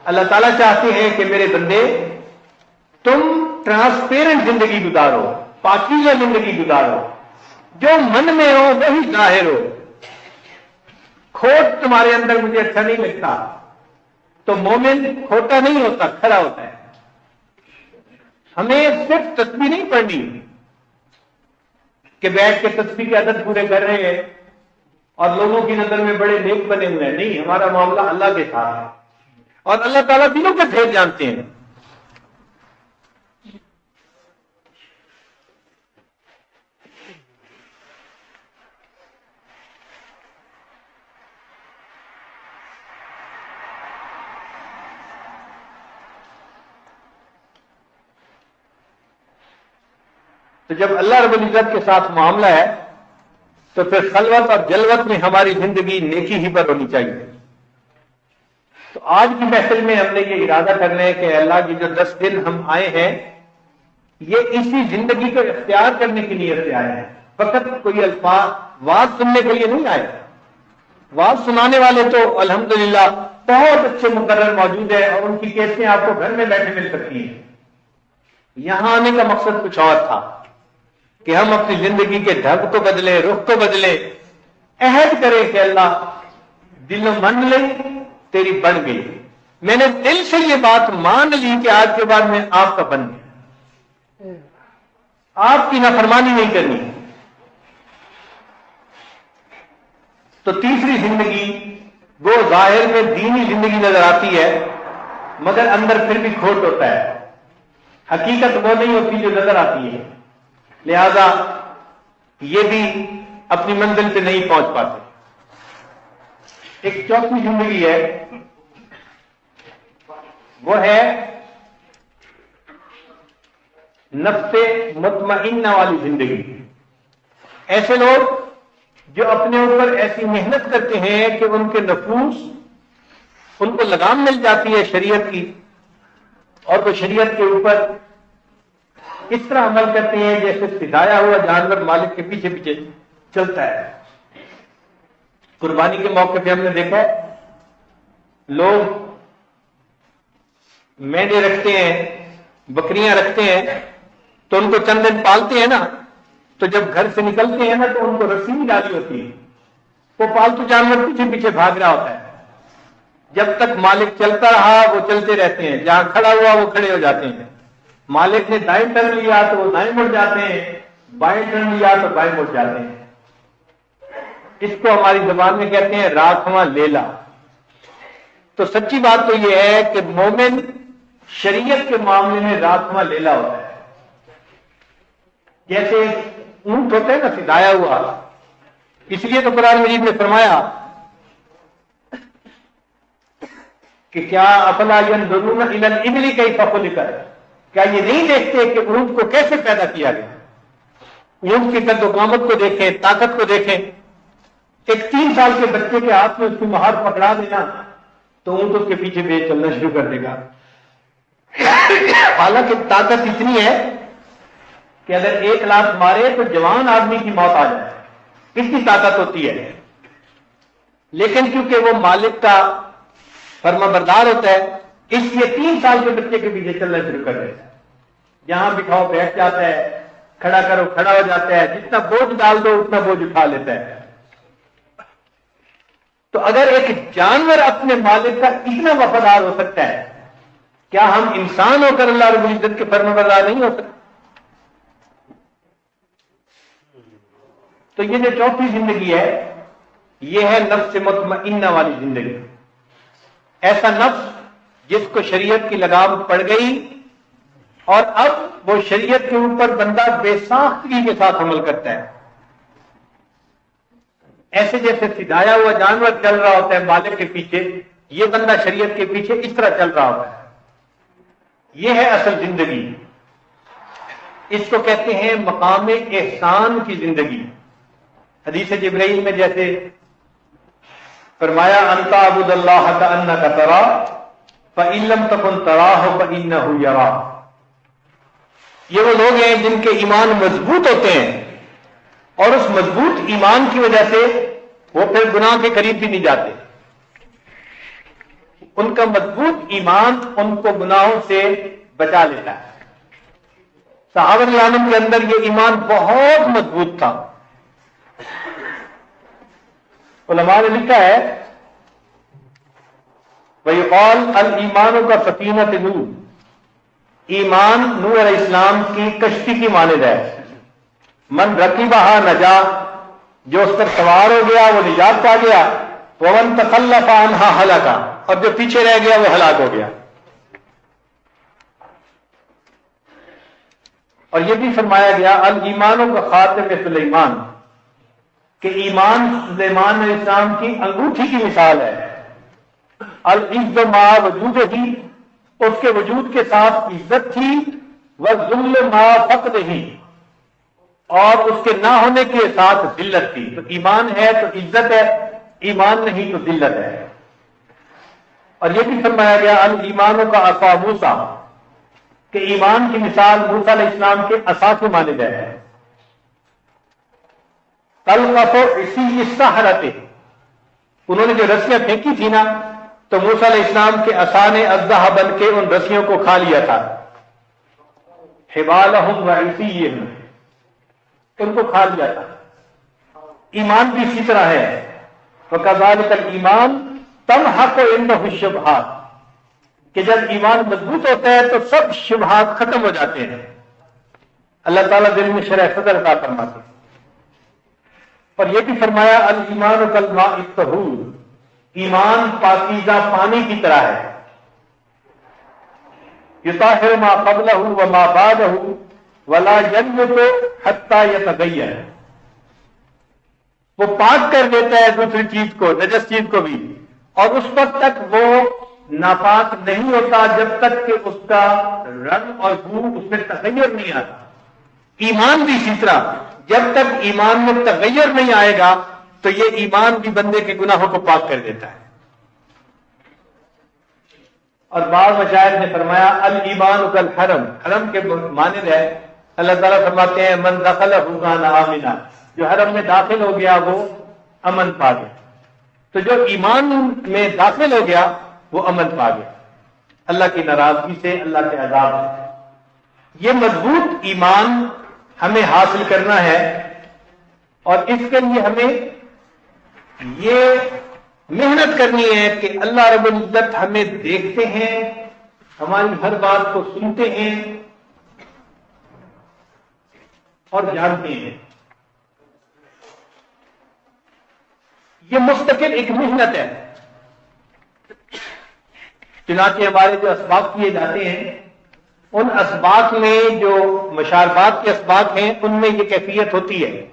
اللہ تعالیٰ چاہتے ہیں کہ میرے بندے تم ٹرانسپیرنٹ زندگی گزارو، پاکیزہ زندگی گزارو، جو من میں ہو وہی ظاہر ہو۔ کھوٹ تمہارے اندر مجھے اچھا نہیں لگتا، تو مومن کھوٹا نہیں ہوتا، کھڑا ہوتا ہے۔ ہمیں صرف تسبیح نہیں پڑھنی کہ بیٹھ کے تسبیح کے عدد پورے کر رہے ہیں اور لوگوں کی نظر میں بڑے نیک بنے ہوئے ہیں، نہیں، ہمارا معاملہ اللہ کے ساتھ ہے اور اللہ تعالیٰ دلوں کے بھید جانتے ہیں۔ تو جب اللہ رب العزت کے ساتھ معاملہ ہے تو پھر خلوت اور جلوت میں ہماری زندگی نیکی ہی پر ہونی چاہیے۔ تو آج کی محفل میں ہم نے یہ ارادہ کرنا ہے کہ اللہ کی جو 10 دن ہم آئے ہیں یہ اسی زندگی کو اختیار کرنے کی نیت سے آئے ہیں، فقط کوئی الفاظ واز سننے کے لیے نہیں آئے۔ واز سنانے والے تو الحمدللہ بہت اچھے مقرر موجود ہیں اور ان کی کیسٹیں آپ کو گھر میں بیٹھے مل سکتی ہیں۔ یہاں آنے کا مقصد کچھ اور تھا کہ ہم اپنی زندگی کے ڈھنگ کو بدلیں، رخ کو بدلیں، عہد کریں کہ اللہ دل و من لے تیری بن گئی، میں نے دل سے یہ بات مان لی کہ آج کے بعد میں آپ کا بن گیا، آپ کی نافرمانی نہیں کرنی۔ تو تیسری زندگی وہ ظاہر میں دینی زندگی نظر آتی ہے مگر اندر پھر بھی کھوٹ ہوتا ہے، حقیقت وہ نہیں ہوتی جو نظر آتی ہے، لہذا یہ بھی اپنی منزل پہ نہیں پہنچ پاتے۔ ایک چوتھی زندگی ہے، وہ ہے نفس مطمئنہ والی زندگی۔ ایسے لوگ جو اپنے اوپر ایسی محنت کرتے ہیں کہ ان کے نفوس ان کو لگام مل جاتی ہے شریعت کی، اور وہ شریعت کے اوپر اس طرح عمل کرتے ہیں جیسے سدھایا ہوا جانور مالک کے پیچھے پیچھے چلتا ہے۔ قربانی کے موقع پہ ہم نے دیکھا ہے لوگ مینڈے رکھتے ہیں، بکریاں رکھتے ہیں، تو ان کو چند دن پالتے ہیں نا، تو جب گھر سے نکلتے ہیں نا تو ان کو رسی بھی ڈالی ہوتی ہے، وہ پالتو جانور پیچھے پیچھے بھاگ رہا ہوتا ہے، جب تک مالک چلتا رہا وہ چلتے رہتے ہیں، جہاں کھڑا ہوا وہ کھڑے ہو جاتے ہیں، مالک نے دائیں ٹرن لیا تو وہ دائیں مڑ جاتے ہیں، بائیں ٹرن لیا تو بائیں مڑ جاتے ہیں۔ اس کو ہماری زبان میں کہتے ہیں راکھواں لیلا۔ تو سچی بات تو یہ ہے کہ مومن شریعت کے معاملے میں راکھواں لیلا ہوتا ہے، جیسے اونٹ ہوتا ہے نا سدھایا ہوا، اس لیے تو قرآن مجید نے فرمایا کہ کیا افلا ينظرون الى الابل کیف خلقت، کیا یہ نہیں دیکھتے کہ اونٹ کو کیسے پیدا کیا گیا؟ اونٹ کی قد و قامت کو دیکھیں، طاقت کو دیکھیں۔ ایک 3 سال کے بچے کے ہاتھ میں اس کی مہار پکڑا دینا تو اونٹ اس کے پیچھے پیچھے چلنا شروع کر دے گا، حالانکہ طاقت اتنی ہے کہ اگر 1 لاکھ مارے تو جوان آدمی کی موت آ جائے، اس کی طاقت ہوتی ہے، لیکن کیونکہ وہ مالک کا فرما بردار ہوتا ہے اس لیے 3 سال کے بچے کے پیچھے چلنا شروع کر دیتا ہے، جہاں بٹھاؤ بیٹھ جاتا ہے، کھڑا کرو کھڑا ہو جاتا ہے، جتنا بوجھ ڈال دو اتنا بوجھ اٹھا لیتا ہے۔ تو اگر ایک جانور اپنے مالک کا اتنا وفادار ہو سکتا ہے، کیا ہم انسان ہو کر اللہ رب العزت کے فرما بردار نہیں ہو سکتے؟ تو یہ جو چوتھی زندگی ہے یہ ہے نفس مطمئنہ والی زندگی، ایسا نفس جس کو شریعت کی لگام پڑ گئی اور اب وہ شریعت کے اوپر بندہ بے ساختگی کے ساتھ عمل کرتا ہے، ایسے جیسے سدایا ہوا جانور چل رہا ہوتا ہے مالک کے پیچھے، یہ بندہ شریعت کے پیچھے اس طرح چل رہا ہوتا ہے۔ یہ ہے اصل زندگی، اس کو کہتے ہیں مقام احسان کی زندگی۔ حدیث جبرائیل میں جیسے فرمایا ان تعبد اللہ کأنک تراہ فإن لم تکن تراہ فإنہ یراک۔ یہ وہ لوگ ہیں جن کے ایمان مضبوط ہوتے ہیں، اور اس مضبوط ایمان کی وجہ سے وہ پھر گناہ کے قریب بھی نہیں جاتے۔ ان کا مضبوط ایمان ان کو گناہوں سے بچا لیتا ہے۔ صحابہ کرام کے اندر یہ ایمان بہت مضبوط تھا۔ علماء نے لکھا ہے وَيُقَالُ الْإِيمَانُ كَسَفِينَةِ نوح، ایمان نوح علیہ السلام کی کشتی کی مانند ہے۔ من رکبہا نجا، جو اس پر سوار ہو گیا وہ نجات پا گیا، ومن تخلف عنہا ہلکا، اور جو پیچھے رہ گیا وہ ہلاک ہو گیا۔ اور یہ بھی فرمایا گیا الایمان کا خاتم سلیمان، کہ ایمان سلیمان علیہ السلام کی انگوٹھی کی مثال ہے۔ العز ما وجود ہی، اس کے وجود کے ساتھ عزت تھی، والذل ما فقد ہی، اور اس کے نہ ہونے کے ساتھ ذلت تھی۔ تو ایمان ہے تو عزت ہے، ایمان نہیں تو ذلت ہے۔ اور یہ بھی فرمایا گیا الایمان کا عصا موسیٰ، کہ ایمان کی مثال موسیٰ علیہ السلام کے عصا کی مانند ہے۔ تلقف عصی السحرۃ، انہوں نے جو رسیاں پھینکی تھی نا تو موسیٰ علیہ السلام کے عصا نے اژدہا بن کے ان رسیوں کو کھا لیا تھا۔ حبالہم وعصیہم، ان کو کھا لیا تھا۔ ایمان بھی اسی طرح ہے، وکذالک الایمان تمحق عنہ الشبہات، کہ جب ایمان مضبوط ہوتا ہے تو سب شبہات ختم ہو جاتے ہیں۔ اللہ تعالیٰ دل میں شرح صدر عطا فرماتے ہیں۔ اور یہ بھی فرمایا الایمان کالماء الطہور، ایمان پاکیزہ پانی کی طرح ہے۔ یطہر ما قبلہ وما بعدہ ولا ینبت حتی یتغیر، وہ پاک کر دیتا ہے دوسری چیز کو، نجس چیز کو بھی، اور اس وقت تک وہ ناپاک نہیں ہوتا جب تک کہ اس کا رنگ اور بو اس میں تغیر نہیں آتا۔ ایمان بھی اسی طرح، جب تک ایمان میں تغیر نہیں آئے گا تو یہ ایمان بھی بندے کے گناہوں کو پاک کر دیتا ہے۔ اور بعض مشائخ نے فرمایا الایمان کالحرم، حرم کے مانند ہے۔ اللہ تعالیٰ فرماتے ہیں من دخلہ کان آمنا، جو حرم میں داخل ہو گیا وہ امن پا گیا۔ تو جو ایمان میں داخل ہو گیا وہ امن پا گیا اللہ کی ناراضگی سے، اللہ کے عذاب سے۔ یہ مضبوط ایمان ہمیں حاصل کرنا ہے، اور اس کے لیے ہمیں یہ محنت کرنی ہے کہ اللہ رب العزت ہمیں دیکھتے ہیں، ہماری ہر بات کو سنتے ہیں اور جانتے ہیں۔ یہ مستقل ایک محنت ہے۔ چنانچہ ہمارے جو اسباق کیے جاتے ہیں ان اسباق میں جو مشاربات کے اسباق ہیں ان میں یہ کیفیت ہوتی ہے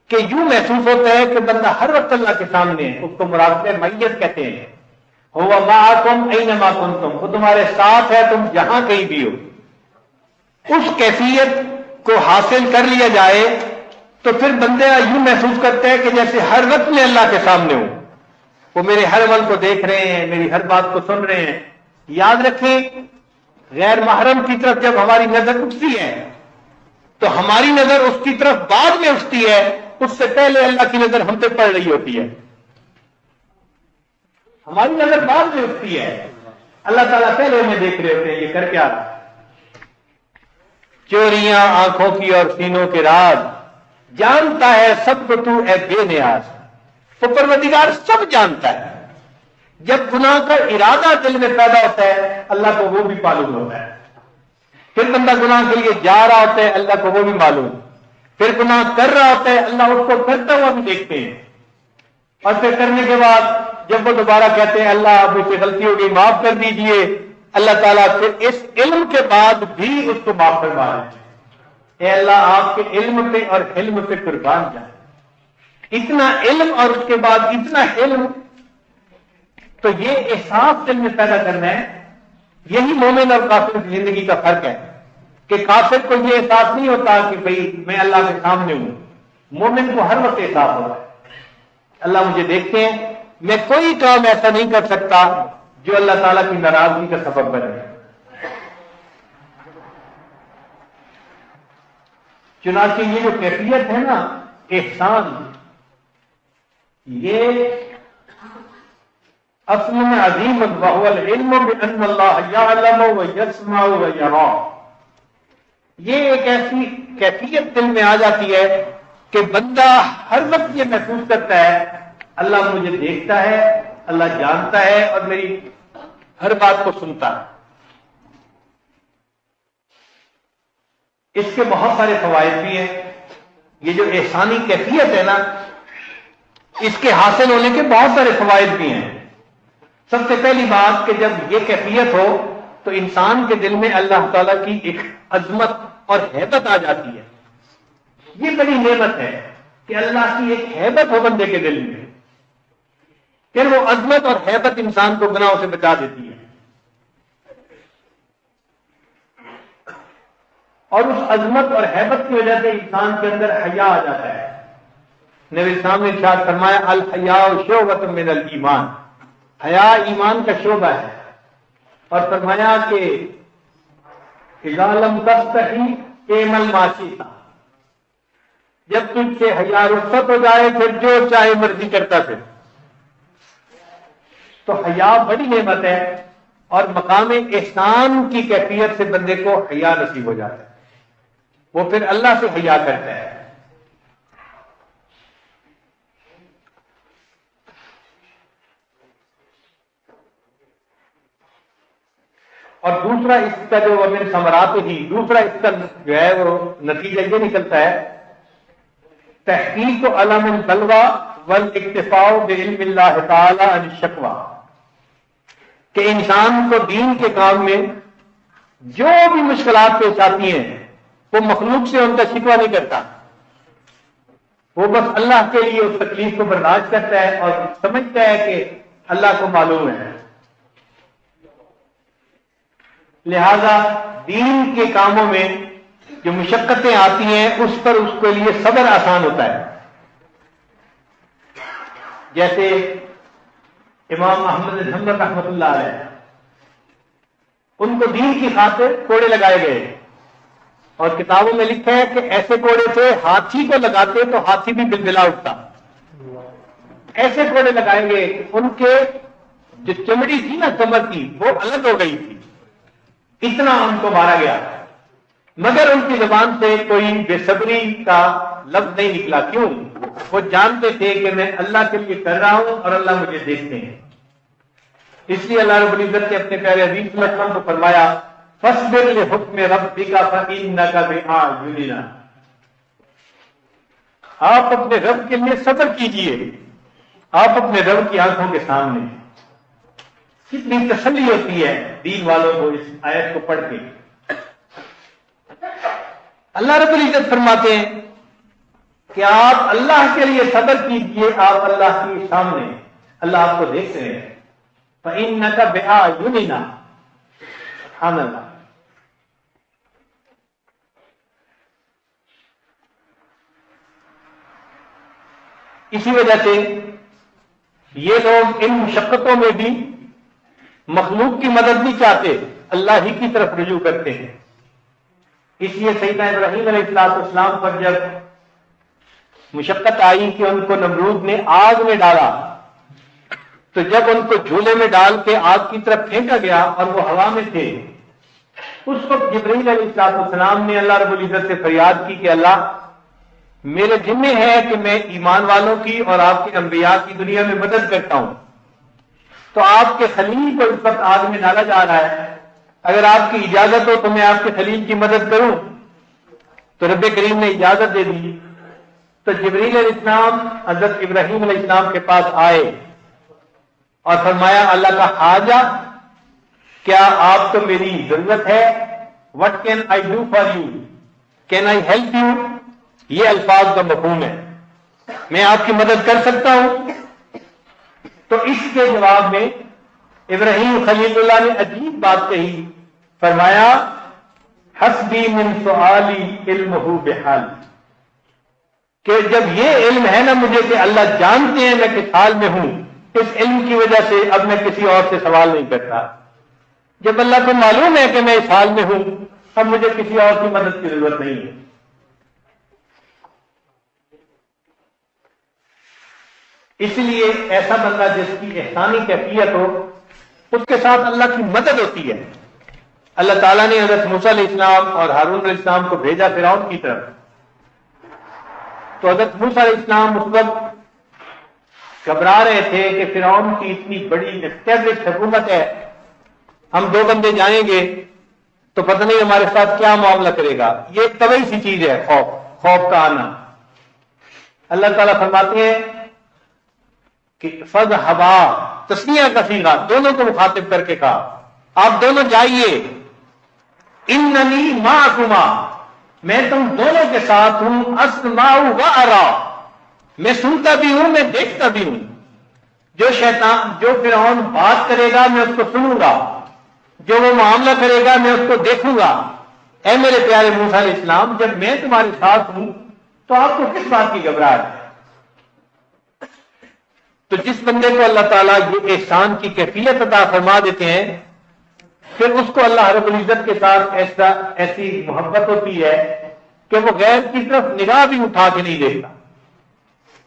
کہ یوں محسوس ہوتا ہے کہ بندہ ہر وقت اللہ کے سامنے ہے۔ اس کو مراقبہ معیت کہتے ہیں۔ ہوا معکم اینما کنتم، وہ تمہارے ساتھ ہے تم جہاں کہیں بھی ہو۔ اس کیفیت کو حاصل کر لیا جائے تو پھر بندہ یوں محسوس کرتا ہے کہ جیسے ہر وقت میں اللہ کے سامنے ہوں، وہ میرے ہر عمل کو دیکھ رہے ہیں، میری ہر بات کو سن رہے ہیں۔ یاد رکھیں غیر محرم کی طرف جب ہماری نظر اٹھتی ہے تو ہماری نظر اس کی طرف بعد میں اٹھتی ہے، اس سے پہلے اللہ کی نظر ہم پہ پڑ رہی ہوتی ہے۔ ہماری نظر بعد میں اٹھتی ہے، اللہ تعالیٰ پہلے ہمیں دیکھ رہے ہوتے ہیں یہ کر کیا رہا۔ چوریاں آنکھوں کی اور سینوں کے راز جانتا ہے سب کو تو اے بے نیاز، تو پروردگار سب جانتا ہے۔ جب گناہ کا ارادہ دل میں پیدا ہوتا ہے اللہ کو وہ بھی معلوم ہوتا ہے۔ پھر بندہ گناہ کے لیے جا رہا ہوتا ہے اللہ کو وہ بھی معلوم، پھر گناہ کر رہا ہوتا ہے اللہ اس کو کرتا ہوا بھی دیکھتے ہیں، اور پھر کرنے کے بعد جب وہ دوبارہ کہتے ہیں اللہ اب مجھ سے غلطی ہو گئی معاف کر دیجئے، اللہ تعالیٰ پھر اس علم کے بعد بھی اس کو معاف فرما رہے ہیں. اے اللہ آپ کے علم پہ اور علم پہ قربان جائے. اتنا علم اور اس کے بعد اتنا علم، تو یہ احساس دل میں پیدا کرنا ہے. یہی مومن اور کافر کی زندگی کا فرق ہے کہ کافر کو یہ احساس نہیں ہوتا کہ بھئی میں اللہ کے سامنے ہوں. مومن کو ہر وقت احساس ہوتا ہے اللہ مجھے دیکھتے ہیں، میں کوئی کام ایسا نہیں کر سکتا جو اللہ تعالیٰ کی ناراضگی کا سبب بنے. چنانچہ یہ جو کیفیت ہے نا احسان، یہ اصل میں عظیم وهو العلم بان اللہ یعلم ویسمع ویرا. یہ ایک ایسی کیفیت دل میں آ جاتی ہے کہ بندہ ہر وقت یہ محسوس کرتا ہے اللہ مجھے دیکھتا ہے، اللہ جانتا ہے اور میری ہر بات کو سنتا ہے. اس کے بہت سارے فوائد بھی ہیں. یہ جو احسانی کیفیت ہے نا، اس کے حاصل ہونے کے بہت سارے فوائد بھی ہیں. سب سے پہلی بات کہ جب یہ کیفیت ہو تو انسان کے دل میں اللہ تعالیٰ کی ایک عظمت اور ہیبت آ جاتی ہے. یہ بڑی نعمت ہے کہ اللہ کی ایک ہیبت ہو بندے کے دل میں. پھر وہ عظمت اور ہیبت انسان کو گناہوں سے بچا دیتی ہے. اور اس عظمت اور ہیبت کی وجہ سے انسان کے اندر حیا آ جاتا ہے. نبی اسلام نے ارشاد فرمایا الحیاء شعبۃ من الایمان، حیا ایمان کا شعبہ ہے. اور فرمایا کہ اذا لم تستحی اعمل ما شئت، جب تجھ سے حیا رخصت ہو جائے پھر جو چاہے مرضی کرتا پھر. تو حیا بڑی نعمت ہے اور مقام احسان کی کیفیت سے بندے کو حیا نصیب ہو جاتا ہے. وہ پھر اللہ سے حیا کرتا ہے. اور دوسرا اس کا جو من ثمرات ہی، دوسرا اس کا جو ہے وہ نتیجہ یہ نکلتا ہے تحقیق علم البلوى والاکتفاء بعلم اللہ تعالی عن الشکوى، کہ انسان کو دین کے کام میں جو بھی مشکلات پیش آتی ہیں وہ مخلوق سے ان کا شکوہ نہیں کرتا. وہ بس اللہ کے لیے اس تکلیف کو برداشت کرتا ہے اور سمجھتا ہے کہ اللہ کو معلوم ہے. لہذا دین کے کاموں میں جو مشقتیں آتی ہیں اس پر اس کے لیے صبر آسان ہوتا ہے. جیسے امام احمد بن حنبل رحمۃ اللہ علیہ، ان کو دین کی خاطر کوڑے لگائے گئے اور کتابوں میں لکھا ہے کہ ایسے کوڑے تھے ہاتھی کو لگاتے تو ہاتھی بھی بلبلا اٹھتا. ایسے کوڑے لگائے گئے ان کے جو چمڑی تھی نا کمر کی وہ الگ ہو گئی تھی، اتنا ان کو مارا گیا، مگر ان کی زبان سے کوئی بے صبری کا لفظ نہیں نکلا. کیوں؟ وہ جانتے تھے کہ میں اللہ کے لیے کر رہا ہوں اور اللہ مجھے دیکھتے ہیں. اس لیے اللہ رب العزت نے اپنے پیارے حبیب صلی اللہ علیہ وسلم کو فرمایا فاصبر لحکم ربک فانک باعیننا، آپ اپنے رب کے لیے صبر کیجئے، آپ اپنے رب کی آنکھوں کے سامنے. کتنی تسلی ہوتی ہے دین والوں کو اس آیت کو پڑھ کے. اللہ رب العزت فرماتے ہیں کہ آپ اللہ کے لیے صبر کیجئے، آپ اللہ کے سامنے، اللہ آپ کو دیکھتے ہیں. فإنک بأعیننا، سبحان اللہ. اسی وجہ سے یہ لوگ ان مشقتوں میں بھی مخلوق کی مدد نہیں چاہتے، اللہ ہی کی طرف رجوع کرتے ہیں. اس لیے سیدنا ابراہیم علیہ السلام پر جب مشقت آئی کہ ان کو نمرود نے آگ میں ڈالا، تو جب ان کو جھولے میں ڈال کے آگ کی طرف پھینکا گیا اور وہ ہوا میں تھے، اس وقت جبرائیل علیہ السلام نے اللہ رب العزت سے فریاد کی کہ اللہ میرے ذمہ ہے کہ میں ایمان والوں کی اور آپ کے انبیاء کی دنیا میں مدد کرتا ہوں. تو آپ کے خلیل کو اس وقت آگ میں ڈالا جا رہا ہے، اگر آپ کی اجازت ہو تو میں آپ کے خلیل کی مدد کروں. تو رب کریم نے اجازت دے دی. تو جبرائیل علیہ السلام حضرت ابراہیم علیہ السلام کے پاس آئے اور فرمایا اللہ کا حاجہ کیا آپ کو میری ضرورت ہے؟ What can I do for you? Can I help you? یہ الفاظ کا مفہوم ہے، میں آپ کی مدد کر سکتا ہوں؟ تو اس کے جواب میں ابراہیم خلیل اللہ نے عجیب بات کہی، فرمایا حسبی من سؤالی علمہ بحال، کہ جب یہ علم ہے نا مجھے کہ اللہ جانتے ہیں میں کس حال میں ہوں، اس علم کی وجہ سے اب میں کسی اور سے سوال نہیں کرتا۔ جب اللہ کو معلوم ہے کہ میں اس حال میں ہوں، اب مجھے کسی اور کی مدد کی ضرورت نہیں ہے۔ اس لیے ایسا بندہ جس کی احسانی کیفیت ہو، اس کے ساتھ اللہ کی مدد ہوتی ہے۔ اللہ تعالیٰ نے حضرت موسیٰ علیہ السلام اور ہارون علیہ السلام کو بھیجا فرعون کی طرف، تو حضرت موسیٰ علیہ السلام اس وقت گھبرا رہے تھے کہ فرعون کی اتنی بڑی اسٹیبلش حکومت ہے، ہم 2 بندے جائیں گے تو پتہ نہیں ہمارے ساتھ کیا معاملہ کرے گا۔ یہ ایک طبعی سی چیز ہے، خوف کا آنا۔ اللہ تعالیٰ فرماتے ہیں کہ فَاذْهَبَا، تثنیہ کا صیغہ، دونوں کو مخاطب کر کے کہا آپ دونوں جائیے، اِنَّنِي مَعَكُمَا، میں تم دونوں کے ساتھ ہوں، اسمع و ارا، میں سنتا بھی ہوں میں دیکھتا بھی ہوں۔ جو فرعون بات کرے گا میں اس کو سنوں گا، جو وہ معاملہ کرے گا میں اس کو دیکھوں گا۔ اے میرے پیارے موسیٰ علیہ السلام، جب میں تمہارے ساتھ ہوں تو آپ کو کس بات کی گھبراہٹ ہے؟ تو جس بندے کو اللہ تعالیٰ یہ احسان کی کیفیت عطا فرما دیتے ہیں، پھر اس کو اللہ رب العزت کے ساتھ ایسی محبت ہوتی ہے کہ وہ غیر کی طرف نگاہ بھی اٹھا کے نہیں دیکھتا،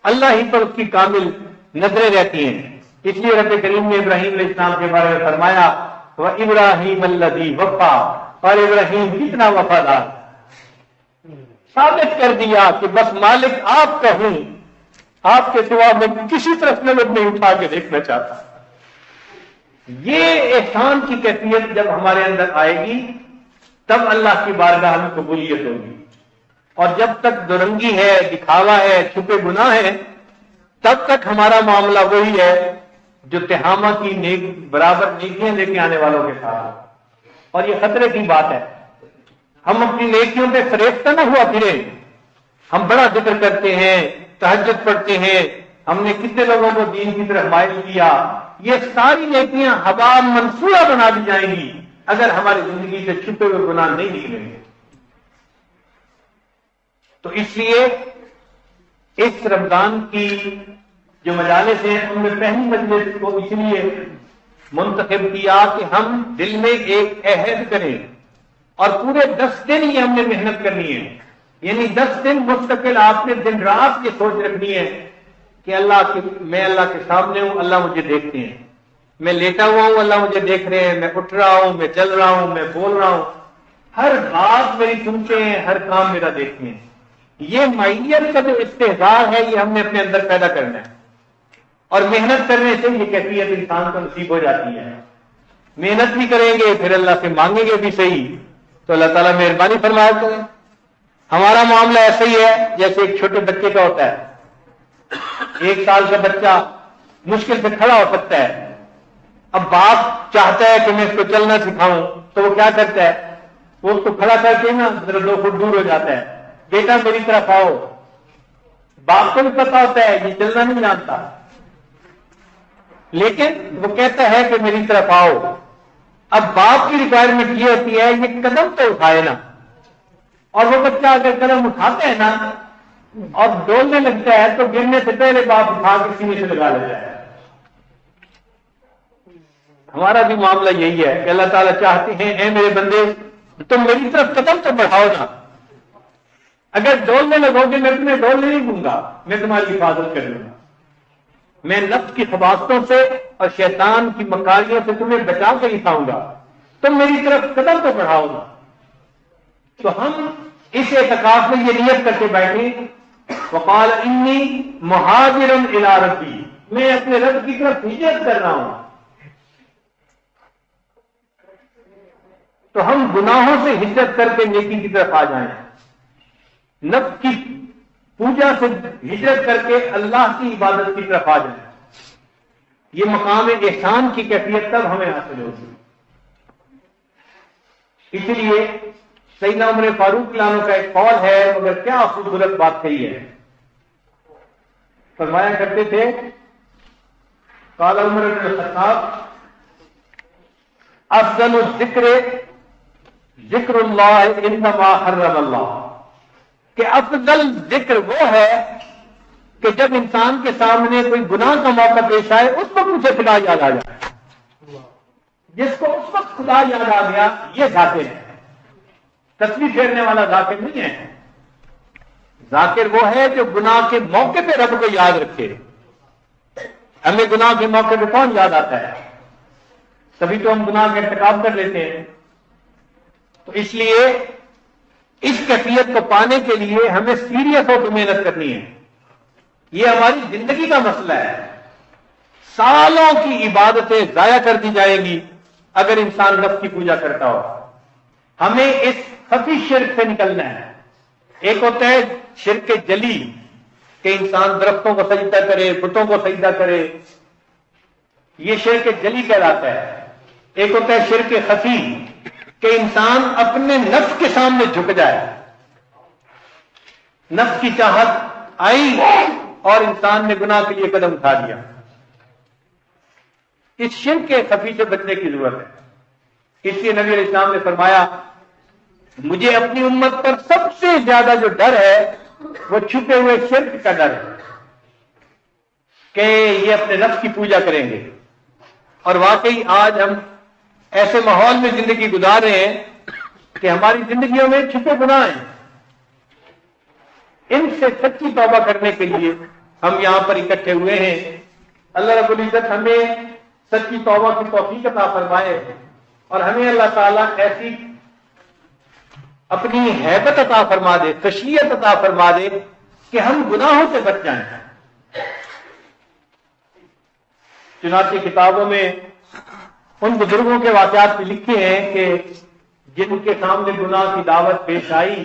اللہ ہی پر اس کی کامل نظریں رہتی ہیں۔ اس لیے رب کریم نے ابراہیم علیہ السلام کے بارے میں فرمایا وَإِبْرَاهِيمَ الَّذِي وَفَّى، اور ابراہیم کتنا وفادار، ثابت کر دیا کہ بس مالک آپ کا ہوں، آپ کے سوا میں کسی طرف نظر نہیں اٹھا کے دیکھنا چاہتا۔ یہ احسان کی کیفیت جب ہمارے اندر آئے گی تب اللہ کی بارگاہ میں قبولیت ہوگی، اور جب تک درنگی ہے، دکھاوا ہے، چھپے گناہ ہے، تب تک ہمارا معاملہ وہی ہے جو تہامہ کی برابر نیکیاں لے کے آنے والوں کے ساتھ، اور یہ خطرے کی بات ہے۔ ہم اپنی نیکیوں پہ فریفتہ نہ ہوا پھریں، ہم بڑا ذکر کرتے ہیں، تہجد پڑھتے ہیں، ہم نے کتنے لوگوں کو دین کی طرف مائل کیا، یہ ساری نیکیاں ہوا منصورہ بنا دی جائیں گی اگر ہماری زندگی سے چھپے ہوئے گناہ نہیں نکلیں گے۔ تو اس لیے اس رمضان کی جو مجالس ہیں ان میں پہلی مجلس کو اس لیے منتخب کیا کہ ہم دل میں ایک عہد کریں، اور پورے 10 دن ہی ہم نے محنت کرنی ہے، یعنی 10 دن مستقل آپ نے دن رات یہ سوچ رکھنی ہے کہ میں اللہ کے سامنے ہوں، اللہ مجھے دیکھتے ہیں، میں لیٹا ہوا ہوں، اللہ مجھے دیکھ رہے ہیں، میں اٹھ رہا ہوں، میں چل رہا ہوں، میں بول رہا ہوں، ہر بات میری سنتے ہیں، ہر کام میرا دیکھتے ہیں۔ یہ معیت کا جو استحضار ہے یہ ہم نے اپنے اندر پیدا کرنا ہے، اور محنت کرنے سے یہ کیفیت انسان کو نصیب ہو جاتی ہے۔ محنت بھی کریں گے پھر اللہ سے مانگیں گے بھی صحیح، تو اللہ تعالیٰ مہربانی فرمایا کرے۔ ہمارا معاملہ ایسا ہی ہے جیسے ایک چھوٹے بچے کا ہوتا ہے، 1 سال کا بچہ مشکل سے کھڑا ہو سکتا ہے، اب باپ چاہتا ہے کہ میں اس کو چلنا سکھاؤں تو وہ کیا کرتا ہے، وہ اس کو کھڑا کر کے نا 2 فٹ دور ہو جاتا ہے، بیٹا میری طرف آؤ۔ باپ کو بھی پتا ہوتا ہے یہ چلنا نہیں جانتا، لیکن وہ کہتا ہے کہ میری طرف آؤ۔ اب باپ کی ریکوائرمنٹ یہ ہوتی ہے یہ قدم تو اٹھائے نا، اور وہ بچہ اگر قدم اٹھاتا ہے نا اور ڈولنے لگتا ہے تو گرنے سے پہلے باپ اٹھا کے سینے سے لگا لیتا ہے۔ ہمارا بھی معاملہ یہی ہے کہ اللہ تعالیٰ چاہتے ہیں اے میرے بندے تم میری طرف قدم تو بڑھاؤ نا، اگر ڈولنے لگو گے میں تمہیں ڈولنے نہیں دوں گا، میں تمہاری حفاظت کر لوں گا، میں نفس کی خباثتوں سے اور شیطان کی مکاریوں سے تمہیں بچا کے دکھاؤں گا، تم میری طرف قدم تو بڑھاؤ گا۔ تو ہم اس اعتکاف میں یہ نیت کر کے بیٹھے وقال انی مہاجر الی ربی، میں اپنے رب کی طرف ہجرت کر رہا ہوں۔ تو ہم گناہوں سے ہجرت کر کے نیکی کی طرف آ جائیں، نفس کی پوجا سے ہجرت کر کے اللہ کی عبادت کی طرف آ جائیں۔ یہ مقام احسان کی کیفیت تب ہمیں حاصل ہوگی۔ اس لیے سیدنا عمر فاروق عنہ کا ایک قول ہے، مگر کیا خوبصورت بات کہی ہے. فرمایا کرتے تھے قال عمر بن الخطاب افضل الذکر ذکر اللہ انما حرم اللہ، کہ افضل ذکر وہ ہے کہ جب انسان کے سامنے کوئی گناہ کا موقع پیش آئے اس وقت مجھے خدا یاد آ جائے. جس کو اس وقت خدا یاد آ گیا یہ ذاکر ہے. تصویر پھیرنے والا ذاکر نہیں ہے. ذاکر وہ ہے جو گناہ کے موقع پہ رب کو یاد رکھے. ہمیں گناہ کے موقع پہ کون یاد آتا ہے؟ تبھی تو ہم گناہ کا ارتکاب کر لیتے ہیں. تو اس لیے اس کیفیت کو پانے کے لیے ہمیں سیریس ہو کے محنت کرنی ہے. یہ ہماری زندگی کا مسئلہ ہے. سالوں کی عبادتیں ضائع کر دی جائیں گی اگر انسان نفس کی پوجا کرتا ہو. ہمیں اس خفی شرک سے نکلنا ہے. ایک ہوتا ہے شرک جلی کہ انسان درختوں کو سجدہ کرے، بتوں کو سجدہ کرے، یہ شرک جلی کہلاتا ہے. ایک ہوتا ہے شرک خفی کہ انسان اپنے نفس کے سامنے جھک جائے، نفس کی چاہت آئی اور انسان نے گناہ کے لیے قدم اٹھا دیا. اس شرک کے خفی سے بچنے کی ضرورت ہے. اس لیے نبی علیہ السلام نے فرمایا مجھے اپنی امت پر سب سے زیادہ جو ڈر ہے وہ چھپے ہوئے شرک کا ڈر ہے کہ یہ اپنے نفس کی پوجا کریں گے. اور واقعی آج ہم ایسے ماحول میں زندگی گزار رہے ہیں کہ ہماری زندگیوں میں چھپے گناہ ہیں. ان سے سچی توبہ کرنے کے لیے ہم یہاں پر اکٹھے ہوئے ہیں. اللہ رب العزت ہمیں سچی توبہ کی توفیق عطا فرمائے اور ہمیں اللہ تعالیٰ ایسی اپنی ہیبت عطا فرما دے، خشیت عطا فرما دے کہ ہم گناہوں سے بچ جائیں. چنانچہ کتابوں میں ان بزرگوں کے واقعات بھی لکھے ہیں کہ جن کے سامنے گناہ کی دعوت پیش آئی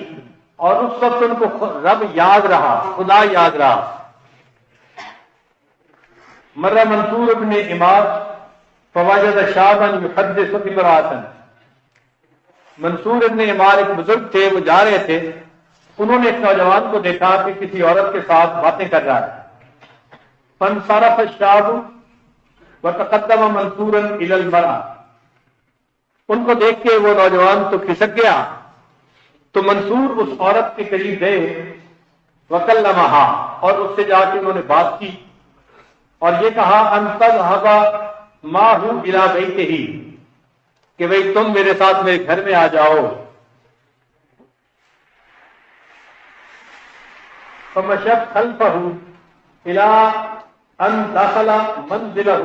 اور اس وقت ان کو رب یاد رہا، خدا یاد رہا. مرہ منصور ابن عماد فوجد شابا یحدث امرأة. منصور ابن عماد ایک بزرگ تھے، وہ جا رہے تھے، انہوں نے ایک نوجوان کو دیکھا کہ کسی عورت کے ساتھ باتیں کر رہا ہے. فانصرف الشاب وتقدم منصورا الى المرأة. ان کو دیکھ کے وہ نوجوان تو کھسک گیا تو منصور اس عورت کے قریب گئے وکلمہا، اور اس سے جا کے انہوں نے بات کی اور یہ کہا ان تذهب معه الى بیتہ، کہ بھئی تم میرے ساتھ میرے گھر میں آ جاؤ. فمشت خلفہ الى ان دخل منزلہ،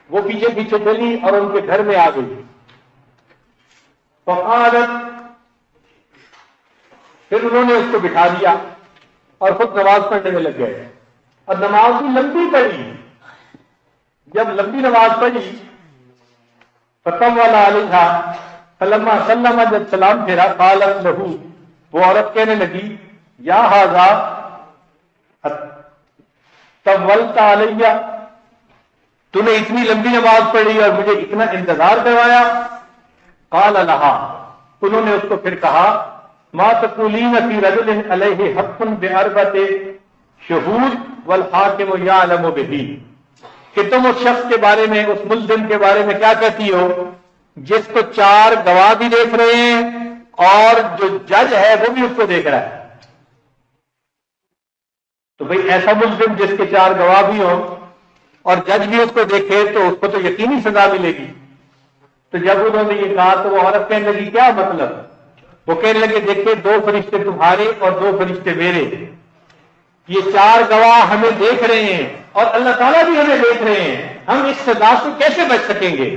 وہ پیچھے پیچھے چلی اور ان کے گھر میں آ گئی. فقالت، پھر انہوں نے اس کو بٹھا دیا اور خود نماز پڑھنے میں لگ گئے اور نماز بھی لمبی پڑھی. جب لمبی نماز پڑھی فطول علیہا فلما سلم، جب سلام پھیرا قالت لہو، وہ عورت کہنے لگی یا ھذا طولت علیہ، تو نے اتنی لمبی نماز پڑھی اور مجھے اتنا انتظار کروایا. قال لہا، انہوں نے اس کو پھر کہا ما تقولین فی رجل علیہ حق باربعۃ شہود والحاکم یعلم بہ، کہ تم اس شخص کے بارے میں، اس ملزم کے بارے میں کیا کہتی ہو جس کو 4 گواہ بھی دیکھ رہے ہیں اور جو جج ہے وہ بھی اس کو دیکھ رہا ہے. تو بھئی ایسا ملزم جس کے 4 گواہ بھی ہوں اور جج بھی اس کو دیکھے تو اس کو تو یقینی سزا ملے گی. تو جب انہوں نے یہ کہا تو وہ عورت کہنے لگی کیا مطلب؟ وہ کہنے لگے دیکھیں 2 فرشتے تمہارے اور 2 فرشتے میرے، یہ 4 گواہ ہمیں دیکھ رہے ہیں اور اللہ تعالیٰ بھی ہمیں دیکھ رہے ہیں، ہم اس سزا سے کیسے بچ سکیں گے؟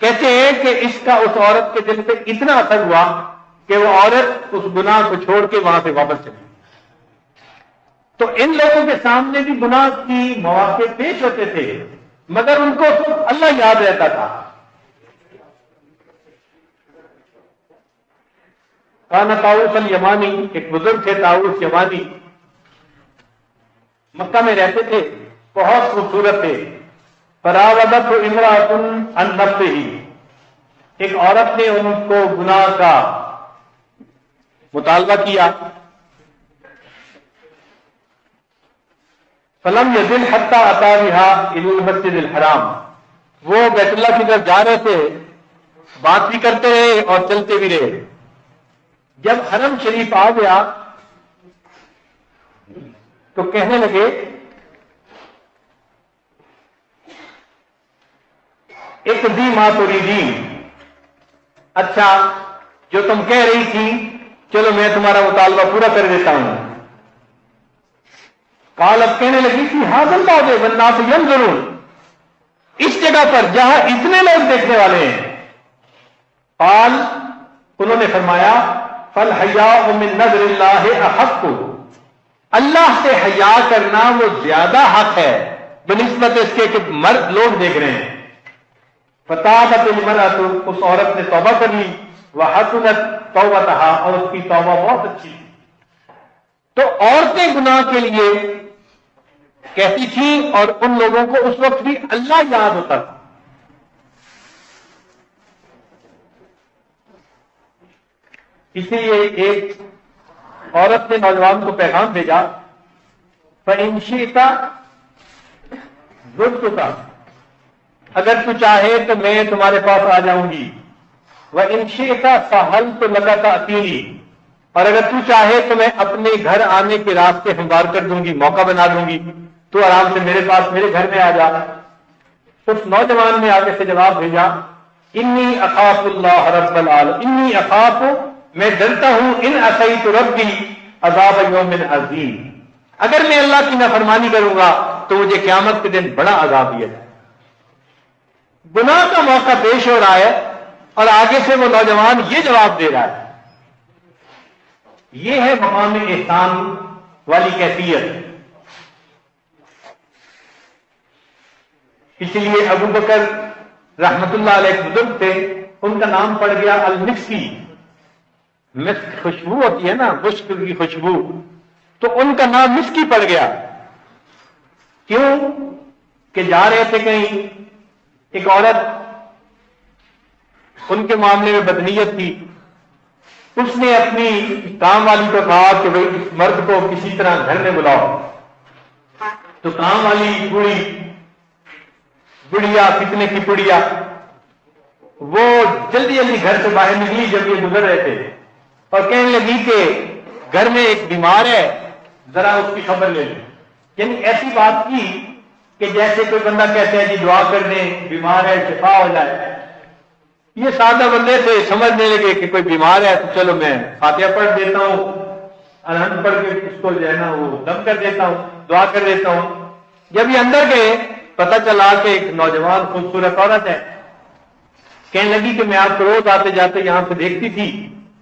کہتے ہیں کہ اس کا اس عورت کے دل پہ اتنا اثر ہوا کہ وہ عورت اس گناہ کو چھوڑ کے وہاں سے واپس چلی. تو ان لوگوں کے سامنے بھی گناہ کی مواقع پیش ہوتے تھے مگر ان کو صرف اللہ یاد رہتا تھا. کانا طاؤس الیمانی، ایک بزرگ تھے طاؤس یمانی، مکہ میں رہتے تھے، بہت خوبصورت تھے. فراودته امرأة عن نفسه، ایک عورت نے ان کو گناہ کا مطالبہ کیا، فلم یزل حتی اتی بہا الی المسجد الحرام، وہ بیت اللہ کی طرف جا رہے تھے، بات بھی کرتے رہے اور چلتے بھی رہے۔ جب حرم شریف آ گیا تو کہنے لگے اقضی ما تریدین، اچھا جو تم کہہ رہی تھی چلو میں تمہارا مطالبہ پورا کر دیتا ہوں۔ قال، اب کہنے لگی کہ ھذا الموضع والناس ينظرون، اس جگہ پر جہاں اتنے لوگ دیکھنے والے ہیں۔ قال، انہوں نے فرمایا فالحیاء من نظر اللہ احق، اللہ سے حیا کرنا وہ زیادہ حق ہے بنسبت اس کے کہ مرد لوگ دیکھ رہے ہیں۔ فتابت المرأۃ، اس عورت نے توبہ کر لی، وحسنت توبتها، اور اس کی توبہ بہت اچھی تھی۔ تو عورتیں گناہ کے لیے کہتی تھیں اور ان لوگوں کو اس وقت بھی اللہ یاد ہوتا تھا۔ اسی لیے ایک عورت نے نوجوان کو پیغام بھیجا، فَإِن شِئْتَ زُرْتُكَ، اگر تو چاہے تو میں تمہارے پاس آ جاؤں گی، وَإِن شِئْتَ سَهَلْتُ لَكَ تَأْتِينِي، اور اگر تو چاہے تو میں اپنے گھر آنے کے راستے ہموار کر دوں گی، موقع بنا دوں گی، تو آرام سے میرے پاس میرے گھر میں آ جا۔ اس نوجوان نے آگے سے جواب بھیجا، انی اخاف اللہ رب العالمین، انی اخاف، میں ڈرتا ہوں، ان عصیت ربی عذاب یوم عظیم، اگر میں اللہ کی نافرمانی کروں گا تو مجھے قیامت کے دن بڑا عذاب دیا جائے۔ گناہ کا موقع پیش ہو رہا ہے اور آگے سے وہ نوجوان یہ جواب دے رہا ہے۔ یہ ہے مقام احسان والی کیفیت۔ اس لیے ابو بکر رحمت اللہ علیہ ایک بزرگ تھے، ان کا نام پڑ گیا المسکی، مسک خوشبو ہوتی ہے نا، مشک کی خوشبو، تو ان کا نام مسکی پڑ گیا۔ کیوں کہ جا رہے تھے کہیں، ایک عورت ان کے معاملے میں بدنیت تھی، اس نے اپنی کام والی کو کہا کہ بھئی اس مرد کو کسی طرح گھر میں بلاؤ، تو کام والی بڑھیا کتنے کی بڑھیا، وہ جلدی جلدی گھر سے باہر نکلی جب یہ گزر رہے تھے، اور کہنے لگی کہ گھر میں ایک بیمار ہے، ذرا اس کی خبر لے لیں۔ یعنی ایسی بات کی کہ جیسے کوئی بندہ کہتے ہیں جی دعا کر دیں، بیمار ہے شفا ہو جائے۔ یہ سادہ بندے تھے، سمجھنے لگے کہ کوئی بیمار ہے تو چلو میں فاتحہ پڑھ دیتا ہوں، الحمد پڑھ کے اس کو جو ہے نا وہ دم کر دیتا ہوں، دعا کر دیتا ہوں۔ جب یہ اندر گئے پتہ چلا کہ ایک نوجوان خوبصورت عورت ہے، کہنے لگی کہ میں آپ کو روز آتے جاتے یہاں سے دیکھتی تھی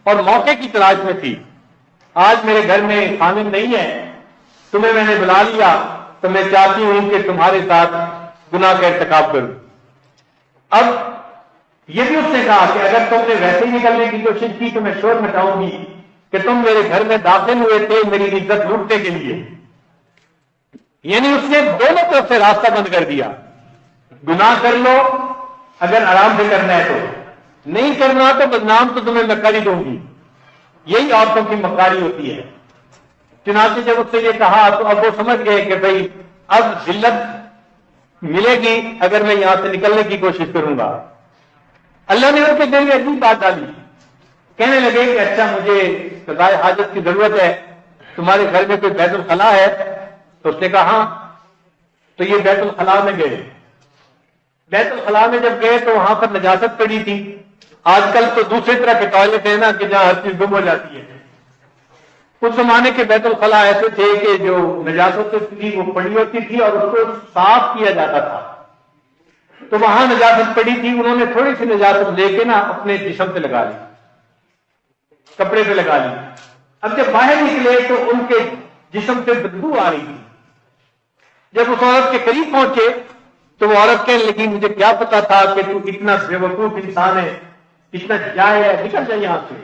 اور موقع کی تلاش میں تھی، آج میرے گھر میں خامن نہیں ہے، تمہیں میں نے بلا لیا تو میں چاہتی ہوں کہ تمہارے ساتھ گناہ کا ارتکاب کروں۔ اب یہ بھی اس نے کہا کہ اگر تم نے ویسے ہی نکلنے کی کوشش کی تو میں شور مچاؤں گی کہ تم میرے گھر میں داخل ہوئے تھے میری عزت لوٹنے کے لیے۔ یعنی اس نے دونوں طرف سے راستہ بند کر دیا، گناہ کر لو اگر آرام سے کرنا ہے، تو نہیں کرنا تو بدنام تو تمہیں میں کر ہی دوں گی۔ یہی عورتوں کی مکاری ہوتی ہے۔ چنانچہ جب اس سے یہ کہا تو اب وہ سمجھ گئے کہ بھئی اب ذلت ملے گی اگر میں یہاں سے نکلنے کی کوشش کروں گا۔ اللہ نے ان کے دل میں عجیب بات ڈالی، کہنے لگے کہ اچھا مجھے قضاء حاجت کی ضرورت ہے، تمہارے گھر میں کوئی بیت الخلاء ہے؟ تو اس نے کہا ہاں۔ تو یہ بیت الخلاء میں گئے۔ بیت الخلاء میں جب گئے تو وہاں پر نجاست پڑی تھی۔ آج کل تو دوسری طرح کے ٹوائلٹ ہے نا کہ جہاں ہر چیز گم ہو جاتی ہے، اس زمانے کے بیت الخلاء ایسے تھے کہ جو نجاست تھی وہ پڑی ہوتی تھی اور اس کو صاف کیا جاتا تھا۔ تو وہاں نجاست پڑی تھی، انہوں نے تھوڑی سی نجاست لے کے نا اپنے جسم پہ لگا لی، کپڑے پہ لگا لی۔ اب جب باہر نکلے تو ان کے جسم سے بدبو آ رہی تھی۔ جب اس عورت کے قریب پہنچے تو وہ عورت کہنے لگی مجھے کیا پتا تھا کہ تو اتنا بے وقوف انسان ہے، اتنا جائے ہے، نکل جائے یہاں سے۔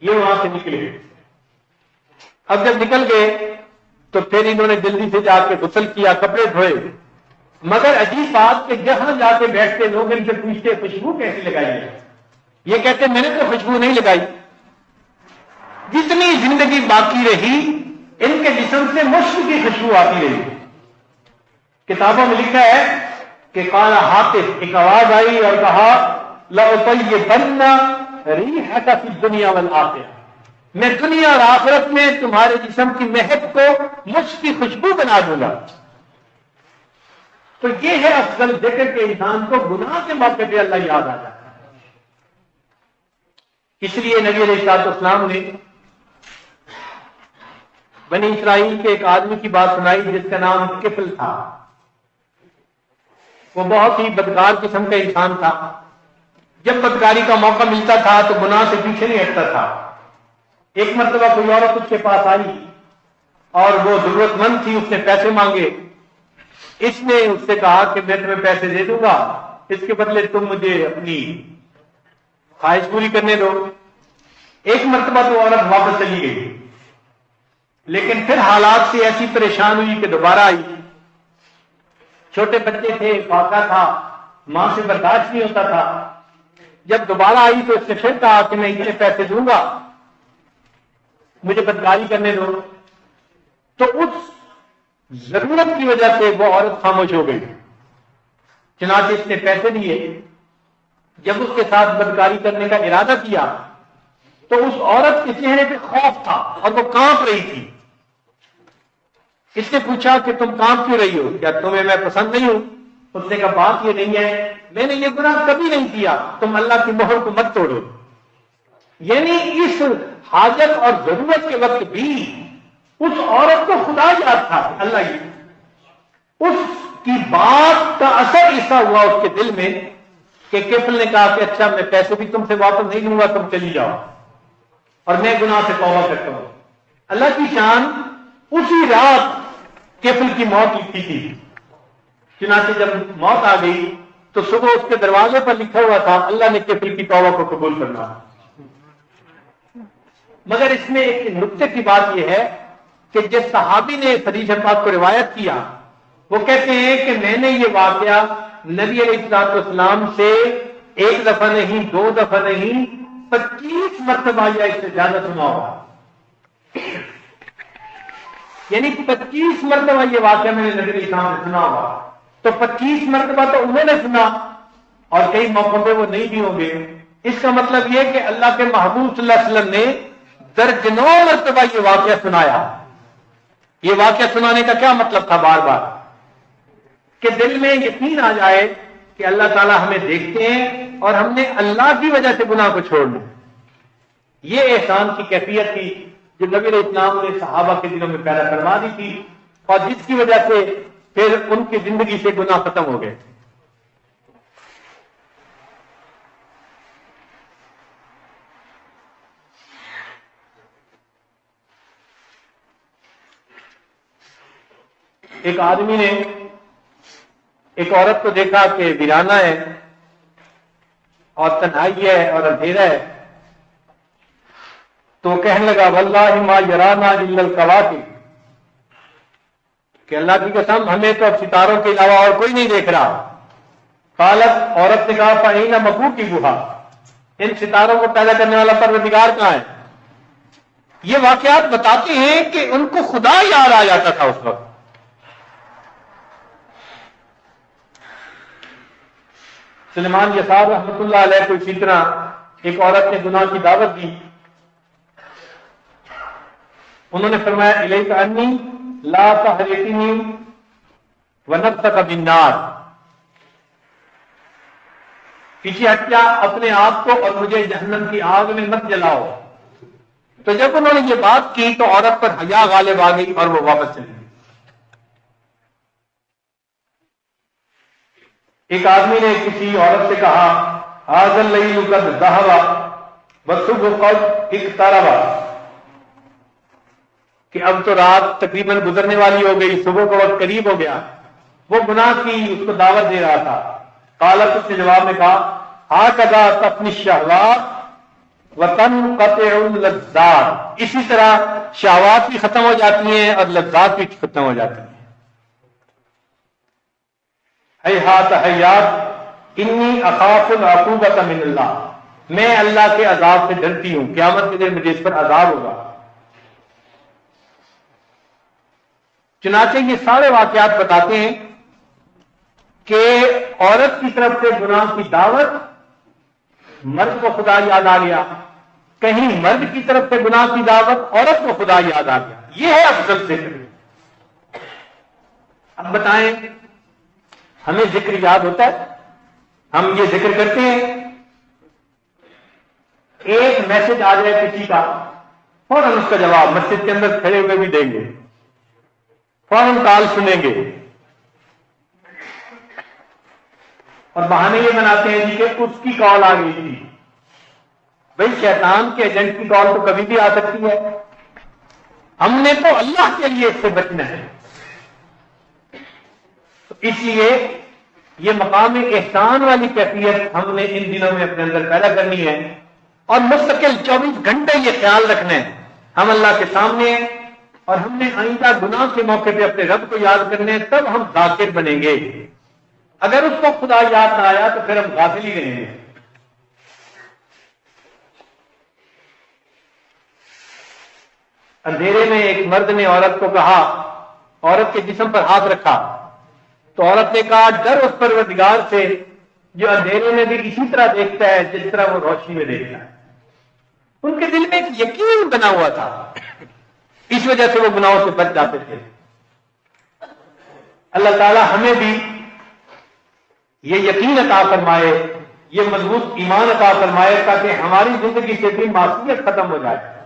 یہ وہاں سے نکلے۔ اب جب نکل گئے تو پھر انہوں نے جلدی سے جا کے غسل کیا، کپڑے دھوئے، مگر عجیب بات کہ جہاں جا کے بیٹھتے لوگ ان سے پوچھتے خوشبو کیسی لگائی ہے؟ یہ کہتے میں نے تو خوشبو نہیں لگائی، جتنی زندگی باقی رہی ان کے جسم سے مشک کی خوشبو آتی رہی۔ کتابوں میں لکھا ہے کہ قال حاطب، ایک آواز آئی اور کہا لأطیبن ریحک فی الدنیا والآخرہ، میں دنیا اور آخرت میں تمہارے جسم کی مہک کو مشک کی خوشبو بنا دوں گا۔ تو یہ ہے افضل ذکر کہ انسان کو گناہ کے موقع پہ اللہ یاد آ جاتا ہے۔ اس لیے نبی علیہ السلام نے بنی اسرائیل کے ایک آدمی کی بات سنائی جس کا نام کفل تھا۔ وہ بہت ہی بدکار قسم کا انسان تھا، جب بدکاری کا موقع ملتا تھا تو گناہ سے پیچھے نہیں ہٹتا تھا۔ ایک مرتبہ کوئی عورت اس کے پاس آئی اور وہ ضرورت مند تھی، اس نے پیسے مانگے۔ اس نے اس سے کہا کہ میں تمہیں پیسے دے دوں گا، اس کے بدلے تم مجھے اپنی خواہش پوری کرنے دو۔ ایک مرتبہ تو عورت واپس چلی گئی، لیکن پھر حالات سے ایسی پریشان ہوئی کہ دوبارہ آئی۔ چھوٹے بچے تھے، فاقہ تھا، ماں سے برداشت نہیں ہوتا تھا۔ جب دوبارہ آئی تو اس نے پھر کہا کہ میں اتنے پیسے دوں گا، مجھے بدکاری کرنے دو۔ تو اس ضرورت کی وجہ سے وہ عورت خاموش ہو گئی، چنانچہ اس نے پیسے دیے۔ جب اس کے ساتھ بدکاری کرنے کا ارادہ کیا تو اس عورت کے چہرے پہ خوف تھا اور وہ کانپ رہی تھی۔ اس نے پوچھا کہ تم کانپ کیوں رہی ہو، کیا تمہیں میں پسند نہیں ہوں؟ اس نے کہا بات یہ نہیں ہے، میں نے یہ گناہ کبھی نہیں کیا، تم اللہ کی مہر کو مت توڑو۔ یعنی اس حاجت اور ضرورت کے وقت بھی اس عورت کو خدا یاد تھا، اللہ یہ اس کی بات کا اثر ایسا ہوا اس کے دل میں کہ کفل نے کہا کہ اچھا میں پیسے بھی تم سے واپس نہیں دوں گا، تم چلی جاؤ اور میں گناہ سے توبہ کرتا ہوں۔ اللہ کی شان اسی رات کفل کی موت لکھی تھی، چنانچہ جب موت آ گئی تو صبح اس کے دروازے پر لکھا ہوا تھا اللہ نے کفل کی توبہ کو قبول کرنا۔ مگر اس میں ایک نقطے کی بات یہ ہے کہ جس صحابی نے حدیث پاک کو روایت کیا وہ کہتے ہیں کہ میں نے یہ واقعہ نبی علیہ السلام سے ایک دفعہ نہیں، دو دفعہ نہیں، 25 مرتبہ یا اس سے زیادہ سنا ہوگا۔ یعنی 25 مرتبہ یہ واقعہ میں نے نبی علیہ السلام سے سنا ہوگا۔ تو 25 مرتبہ تو انہوں نے سنا اور کئی موقعوں پہ وہ نہیں بھی ہوں گے۔ اس کا مطلب یہ کہ اللہ کے محبوب صلی اللہ علیہ وسلم نے درجنوں مرتبہ یہ واقعہ سنایا۔ یہ واقعہ سنانے کا کیا مطلب تھا؟ بار بار کہ دل میں یقین آ جائے کہ اللہ تعالیٰ ہمیں دیکھتے ہیں اور ہم نے اللہ کی وجہ سے گناہ کو چھوڑ لیا۔ یہ احسان کی کیفیت تھی جو نبی علیہ السلام نے صحابہ کے دلوں میں پیدا کروا دی تھی اور جس کی وجہ سے پھر ان کی زندگی سے گناہ ختم ہو گئے۔ ایک آدمی نے ایک عورت کو دیکھا کہ ویرانہ ہے اور تنہائی ہے اور اندھیرا ہے، تو کہنے لگا واللہ ما یرانا الا الکواکب، کہ اللہ کی قسم ہمیں تو اب ستاروں کے علاوہ اور کوئی نہیں دیکھ رہا۔ قالت، عورت نے کہا فإین مبعوثها، ان ستاروں کو پیدا کرنے والا پروردگار کہاں ہے؟ یہ واقعات بتاتے ہیں کہ ان کو خدا یاد آ جاتا تھا اس وقت۔ سلیمان یسار رحمۃ اللہ علیہ کو اسی طرح ایک عورت نے گناہ کی دعوت دی، انہوں نے فرمایا الیک انی لا تحرقنی ونفسک بالنار، پیچھے ہٹ جا، اپنے آپ کو اور مجھے جہنم کی آگ میں مت جلاؤ۔ تو جب انہوں نے یہ بات کی تو عورت پر حیا غالب آ گئی اور وہ واپس چلی گئی۔ ایک آدمی نے کسی عورت سے کہا ھذا اللیل قد ذھب والصبح قد اقترب، کہ اب تو رات تقریباً گزرنے والی ہو گئی، صبح کا وقت قریب ہو گیا۔ وہ گناہ کی اس کو دعوت دے رہا تھا۔ قالت، اس نے جواب میں کہا ھکذا تفنی الشہوات وتنقطع اللذات، اسی طرح شہوات بھی ختم ہو جاتی ہیں اور لذات بھی ختم ہو جاتی ہیں۔ ہیہات ہیات انی اخاف العقوبۃ من اللہ، میں اللہ کے عذاب سے ڈرتی ہوں، قیامت کے دن مجھے اس پر عذاب ہوگا۔ چنانچہ یہ سارے واقعات بتاتے ہیں کہ عورت کی طرف سے گناہ کی دعوت، مرد کو خدا یاد آ گیا، کہیں مرد کی طرف سے گناہ کی دعوت، عورت کو خدا یاد آ گیا۔ یہ ہے افضل ذکر۔ اب بتائیں، ہمیں ذکر یاد ہوتا ہے؟ ہم یہ ذکر کرتے ہیں؟ ایک میسج آ جائے کسی کا، فوراً اس کا جواب مسجد کے اندر کھڑے ہوئے بھی دیں گے، فوراً کال سنیں گے، اور بہانے یہ بناتے ہیں جی کہ اس کی کال آ گئی تھی۔ بھائی شیطان کے ایجنٹ کی کال تو کبھی بھی آ سکتی ہے، ہم نے تو اللہ کے لیے اس سے بچنا ہے۔ تو اس لیے یہ مقام احسان والی کیفیت ہم نے ان دنوں میں اپنے اندر پیدا کرنی ہے، اور مستقل 24 گھنٹے یہ خیال رکھنا ہے ہم اللہ کے سامنے ہیں، اور ہم نے آئندہ گناہ کے موقع پہ اپنے رب کو یاد کرنے ہیں، تب ہم ذاکر بنیں گے۔ اگر اس کو خدا یاد نہ آیا تو پھر ہم غافل ہی رہیں گے۔ اندھیرے میں ایک مرد نے عورت کو کہا، عورت کے جسم پر ہاتھ رکھا، تو عورت نے کہا ڈر اس پروردگار سے جو اندھیرے میں بھی اسی طرح دیکھتا ہے جس طرح وہ روشنی میں دیکھتا ہے۔ ان کے دل میں ایک یقین بنا ہوا تھا، اس وجہ سے وہ گناہوں سے بچ جاتے تھے۔ اللہ تعالی ہمیں بھی یہ یقین عطا فرمائے، یہ مضبوط ایمان عطا فرمائے، تاکہ ہماری زندگی سے بھی معصیت ختم ہو جائے۔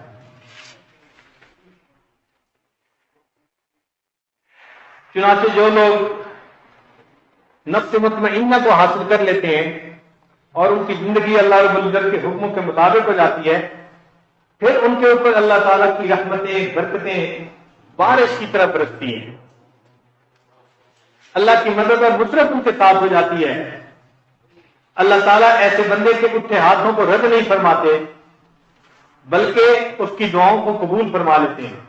چنانچہ جو لوگ نفس مطمئنہ کو حاصل کر لیتے ہیں اور ان کی زندگی اللہ رب العزت کے حکموں کے مطابق ہو جاتی ہے، پھر ان کے اوپر اللہ تعالیٰ کی رحمتیں، برکتیں بارش کی طرح برستی ہیں۔ اللہ کی مدد اور نصرت ان کے ساتھ ہو جاتی ہے۔ اللہ تعالیٰ ایسے بندے کے اٹھے ہاتھوں کو رد نہیں فرماتے، بلکہ اس کی دعاؤں کو قبول فرما لیتے ہیں،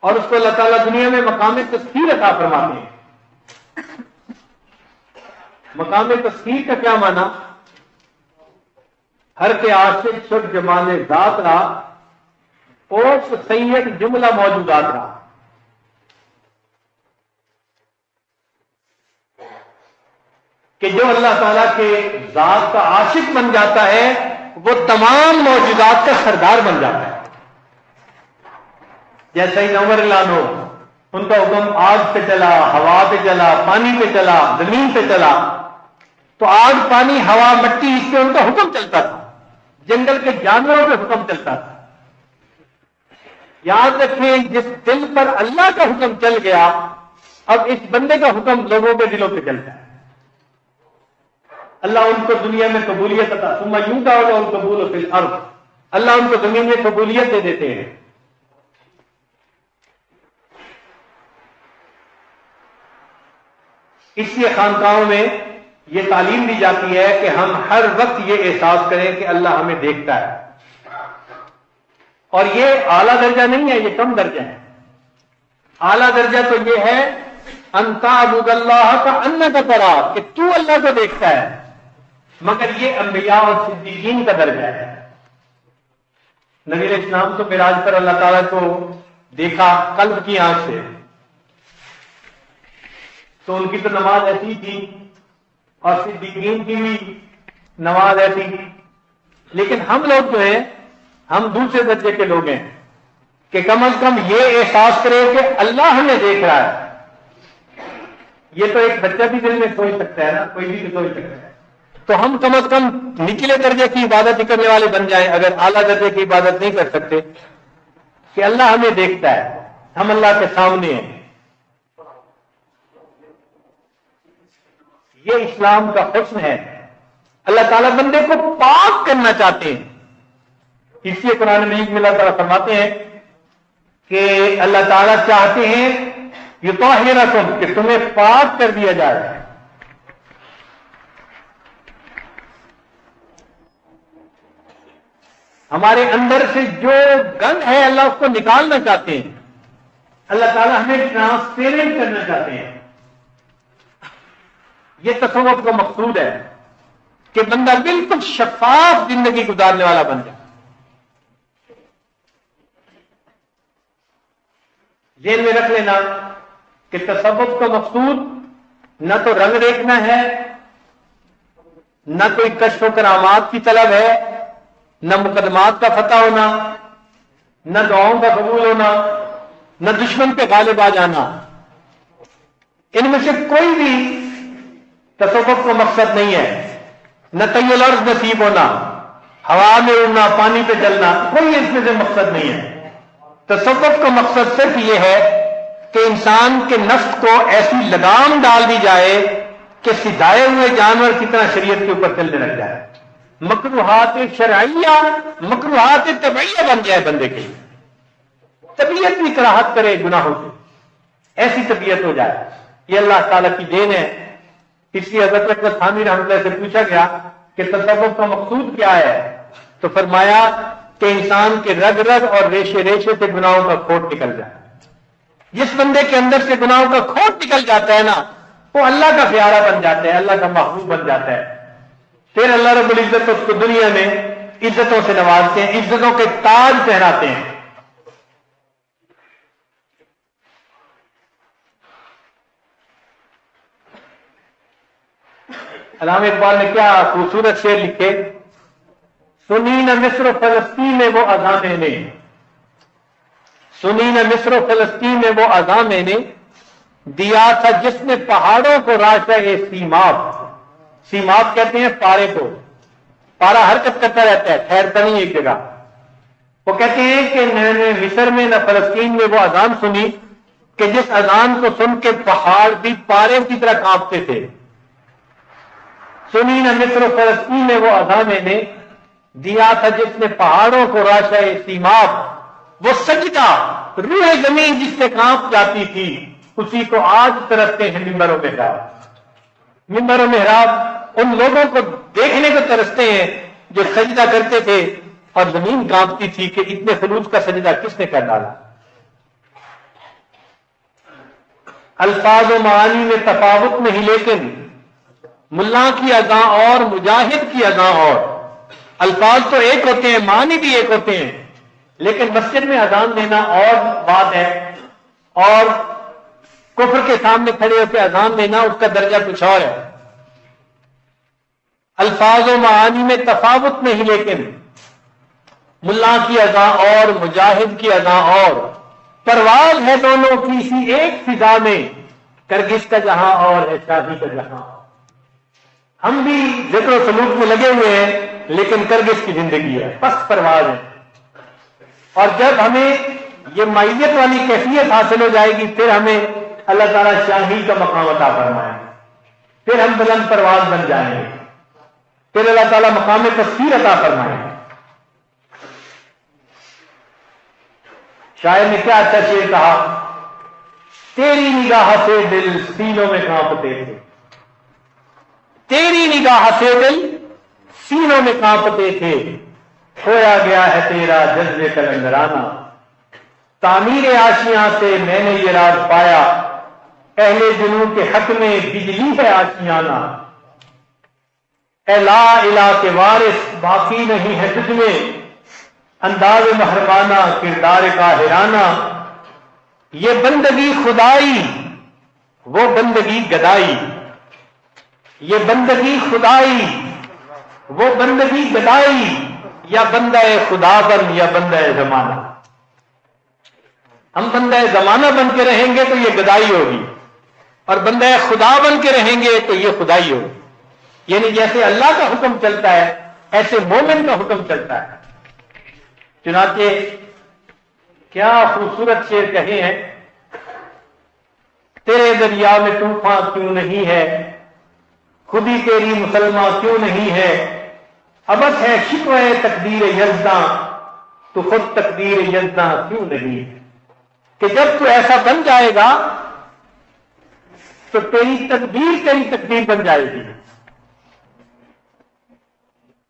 اور اس کو اللہ تعالیٰ دنیا میں مقام تسخیر عطا فرماتے ہیں۔ مقام تسخیر کا کیا معنی؟ ہر کے عاشق شد جمال ذات را، اوس سید جملہ موجودات را۔ کہ جو اللہ تعالیٰ کے ذات کا عاشق بن جاتا ہے وہ تمام موجودات کا سردار بن جاتا ہے۔ جیسا ہی عمر اللہ عنہ، ان کا حکم آگ پہ چلا، ہوا پہ چلا، پانی پہ چلا، زمین پہ چلا، تو آگ، پانی، ہوا، مٹی، اس پہ ان کا حکم چلتا تھا، جنگل کے جانوروں پہ حکم چلتا تھا۔ یاد رکھیں، جس دل پر اللہ کا حکم چل گیا، اب اس بندے کا حکم لوگوں کے دلوں پہ چلتا ہے۔ اللہ ان کو دنیا میں قبولیت عطا، ثم یونکا القبول فی الارض، اللہ ان کو زمین میں قبولیت دے دیتے ہیں۔ اس لیے خانقاہوں میں یہ تعلیم دی جاتی ہے کہ ہم ہر وقت یہ احساس کریں کہ اللہ ہمیں دیکھتا ہے، اور یہ اعلیٰ درجہ نہیں ہے، یہ کم درجہ ہے۔ اعلیٰ درجہ تو یہ ہے ان تعبد اللہ کانک تراہ، کہ تو اللہ کو دیکھتا ہے، مگر یہ انبیاء اور صدیقین کا درجہ ہے۔ نبی علیہ السلام تو معراج پر اللہ تعالیٰ کو دیکھا قلب کی آنکھ سے، تو ان کی تو نماز ایسی تھی، اور صدیقین کی بھی نماز ایسی، لیکن ہم لوگ جو ہیں، ہم دوسرے درجے کے لوگ ہیں کہ کم از کم یہ احساس کرے کہ اللہ ہمیں دیکھ رہا ہے۔ یہ تو ایک بچہ بھی دل میں سوچ سکتا ہے نا، کوئی بھی سوچ سکتا ہے۔ تو ہم کم از کم نچلے درجے کی عبادت کرنے والے بن جائیں، اگر اعلیٰ درجے کی عبادت نہیں کر سکتے، کہ اللہ ہمیں دیکھتا ہے، ہم اللہ کے سامنے ہیں۔ یہ اسلام کا حسن ہے۔ اللہ تعالیٰ بندے کو پاک کرنا چاہتے ہیں، اس لیے قرآن مجید میں اللہ تعالیٰ فرماتے ہیں کہ اللہ تعالیٰ چاہتے ہیں یطہرکم، کہ تمہیں پاک کر دیا جائے۔ ہمارے اندر سے جو گند ہے اللہ اس کو نکالنا چاہتے ہیں، اللہ تعالیٰ ہمیں ٹرانسپیرنٹ کرنا چاہتے ہیں۔ یہ تصوف کا مقصود ہے کہ بندہ بالکل شفاف زندگی گزارنے والا بن جائے. ذہن میں رکھ لینا کہ تصوف کا مقصود نہ تو رنگ دیکھنا ہے، نہ کوئی کشف و کرامات کی طلب ہے، نہ مقدمات کا فتح ہونا، نہ دعاؤں کا قبول ہونا، نہ دشمن پہ غالب آ جانا. ان میں سے کوئی بھی تصوف کا مقصد نہیں ہے. نہ طی الارض نصیب ہونا، ہوا میں اڑنا، پانی پہ چلنا، کوئی اس میں سے مقصد نہیں ہے. تصوف کا مقصد صرف یہ ہے کہ انسان کے نفس کو ایسی لگام ڈال دی جائے کہ سدھائے ہوئے جانور کی طرح شریعت کے اوپر چلنے لگ جائے، مکروہات شرعیہ مکروہات طبعیہ بن جائے بندے کی، طبیعت بھی کراہت کرے گناہوں سے، ایسی طبیعت ہو جائے. یہ اللہ تعالیٰ کی دین ہے. اس لیے حضرت اکبر تھانوی رحمۃ اللہ سے پوچھا گیا کہ تصوف کا مقصود کیا ہے، تو فرمایا کہ انسان کے رگ رگ اور ریشے ریشے سے گناہوں کا کھوٹ نکل جائے. جس بندے کے اندر سے گناہوں کا کھوٹ نکل جاتا ہے نا، وہ اللہ کا پیارا بن جاتا ہے، اللہ کا محبوب بن جاتا ہے. پھر اللہ رب العزت اس کو دنیا میں عزتوں سے نوازتے ہیں، عزتوں کے تاج پہناتے ہیں. علامہ اقبال نے کیا خوبصورت شعر لکھے، سنی نہ مصر و فلسطین میں وہ اذاں میں نے، سنی نہ مصر و فلسطین میں وہ اذاں میں نے، دیا تھا جس نے پہاڑوں کو راشہ سیماب. سیماب کہتے ہیں پارے کو، پارا حرکت کرتا رہتا ہے، ٹھہرتا نہیں ایک جگہ. وہ کہتے ہیں کہ میں نے مصر میں نہ فلسطین میں وہ اذان سنی کہ جس اذان کو سن کے پہاڑ بھی پارے کی طرح کانپتے تھے. سنی نہ مصر و فلسطین میں وہ اذاں میں نے، دیا تھا جس نے پہاڑوں کو راشہ سیماب. وہ سجدہ روح زمین جس سے کانپ جاتی تھی، اسی کو آج ترستے ہیں ممبر و محراب. ممبر و محراب ان لوگوں کو دیکھنے کو ترستے ہیں جو سجدہ کرتے تھے اور زمین کانپتی تھی کہ اتنے خلوص کا سجدہ کس نے کر ڈالا. الفاظ و معانی میں تفاوت نہیں، لیکن ملا کی اذاں اور مجاہد کی اذاں اور. الفاظ تو ایک ہوتے ہیں، معنی بھی ایک ہوتے ہیں، لیکن مسجد میں اذان دینا اور بات ہے، اور کفر کے سامنے کھڑے ہو کے اذان دینا اس کا درجہ کچھ اور ہے. الفاظ و معانی میں تفاوت نہیں، لیکن ملا کی اذاں اور مجاہد کی اذاں اور. پرواز ہے دونوں کی سی ایک فضا میں، کرگس کا جہاں اور ہے شادی کا جہاں. ہم بھی ذکر و سلوک میں لگے ہوئے ہیں، لیکن کرگس کی زندگی ہے، پست پرواز ہے. اور جب ہمیں یہ مائیت والی کیفیت حاصل ہو جائے گی، پھر ہمیں اللہ تعالیٰ شاہی کا مقام عطا فرمائیں گے، پھر ہم بلند پرواز بن جائیں گے، پھر اللہ تعالیٰ مقام تفسیر عطا فرمائیں گے. شاعر نے کیا اچھا شعر کہا، تیری نگاہ سے دل سینوں میں کانپتے تھے، تیری نگاہ سے دل سینوں میں کانپتے تھے، کھویا گیا ہے تیرا جذبے کلندرانہ. تعمیر آشیاں سے میں نے یہ راز پایا، اہل جنوں کے حق میں بجلی ہے آشیانہ. اے لا الہ کے وارث باقی نہیں ہے تجھ میں، انداز محرمانہ کردار قاہرانہ. یہ بندگی خدائی وہ بندگی گدائی، یہ بندگی خدائی وہ بندگی گدائی، یا بندہ خدا بن یا بندہ زمانہ. ہم بندہ زمانہ بن کے رہیں گے تو یہ گدائی ہوگی، اور بندہ خدا بن کے رہیں گے تو یہ خدائی ہوگی. یعنی جیسے اللہ کا حکم چلتا ہے ایسے مومن کا حکم چلتا ہے. چنانچہ کیا خوبصورت شعر کہے ہیں، تیرے دریا میں طوفان کیوں نہیں ہے، خودی تیری مسلمان کیوں نہیں ہے. ابد ہے شکوہ تقدیر یزداں، تو خود تقدیر یزداں کیوں نہیں. کہ جب تو ایسا بن جائے گا تو تیری تقدیر بن جائے گی.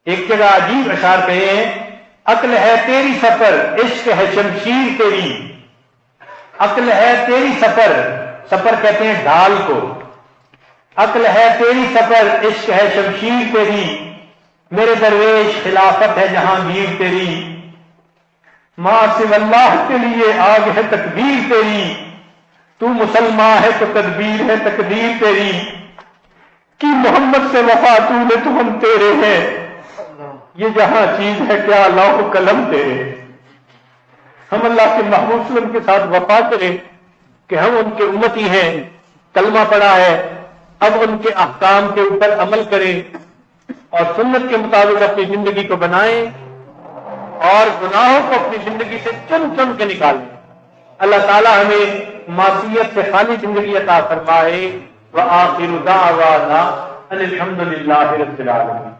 ایک جگہ عجیب اشعار کہے ہیں، عقل ہے تیری سفر عشق ہے شمشیر تیری. عقل ہے تیری سفر کہتے ہیں ڈھال کو. عقل ہے تیری سفر عشق ہے شمشیر تیری، میرے درویش خلافت ہے جہانگیر تیری، ماں سو اللہ کے لیے آگ ہے تکبیر تیری، تو مسلمان ہے تو تدبیر ہے تقدیر تیری، کہ محمد سے وفا تو نے تو ہم تیرے ہیں، یہ جہاں چیز ہے کیا لوح قلم تیرے۔ ہم اللہ کے محبوب صلی اللہ علیہ وسلم کے ساتھ وفا کریں کہ ہم ان کے امتی ہیں، کلمہ پڑھا ہے، اب ان کے احکام کے اوپر عمل کریں اور سنت کے مطابق اپنی زندگی کو بنائیں اور گناہوں کو اپنی زندگی سے چن چن کے نکالیں۔ اللہ تعالی ہمیں معصیت سے خالی زندگی عطا فرمائے۔ وآخر دعوانا ان الحمد للہ رب العالمین۔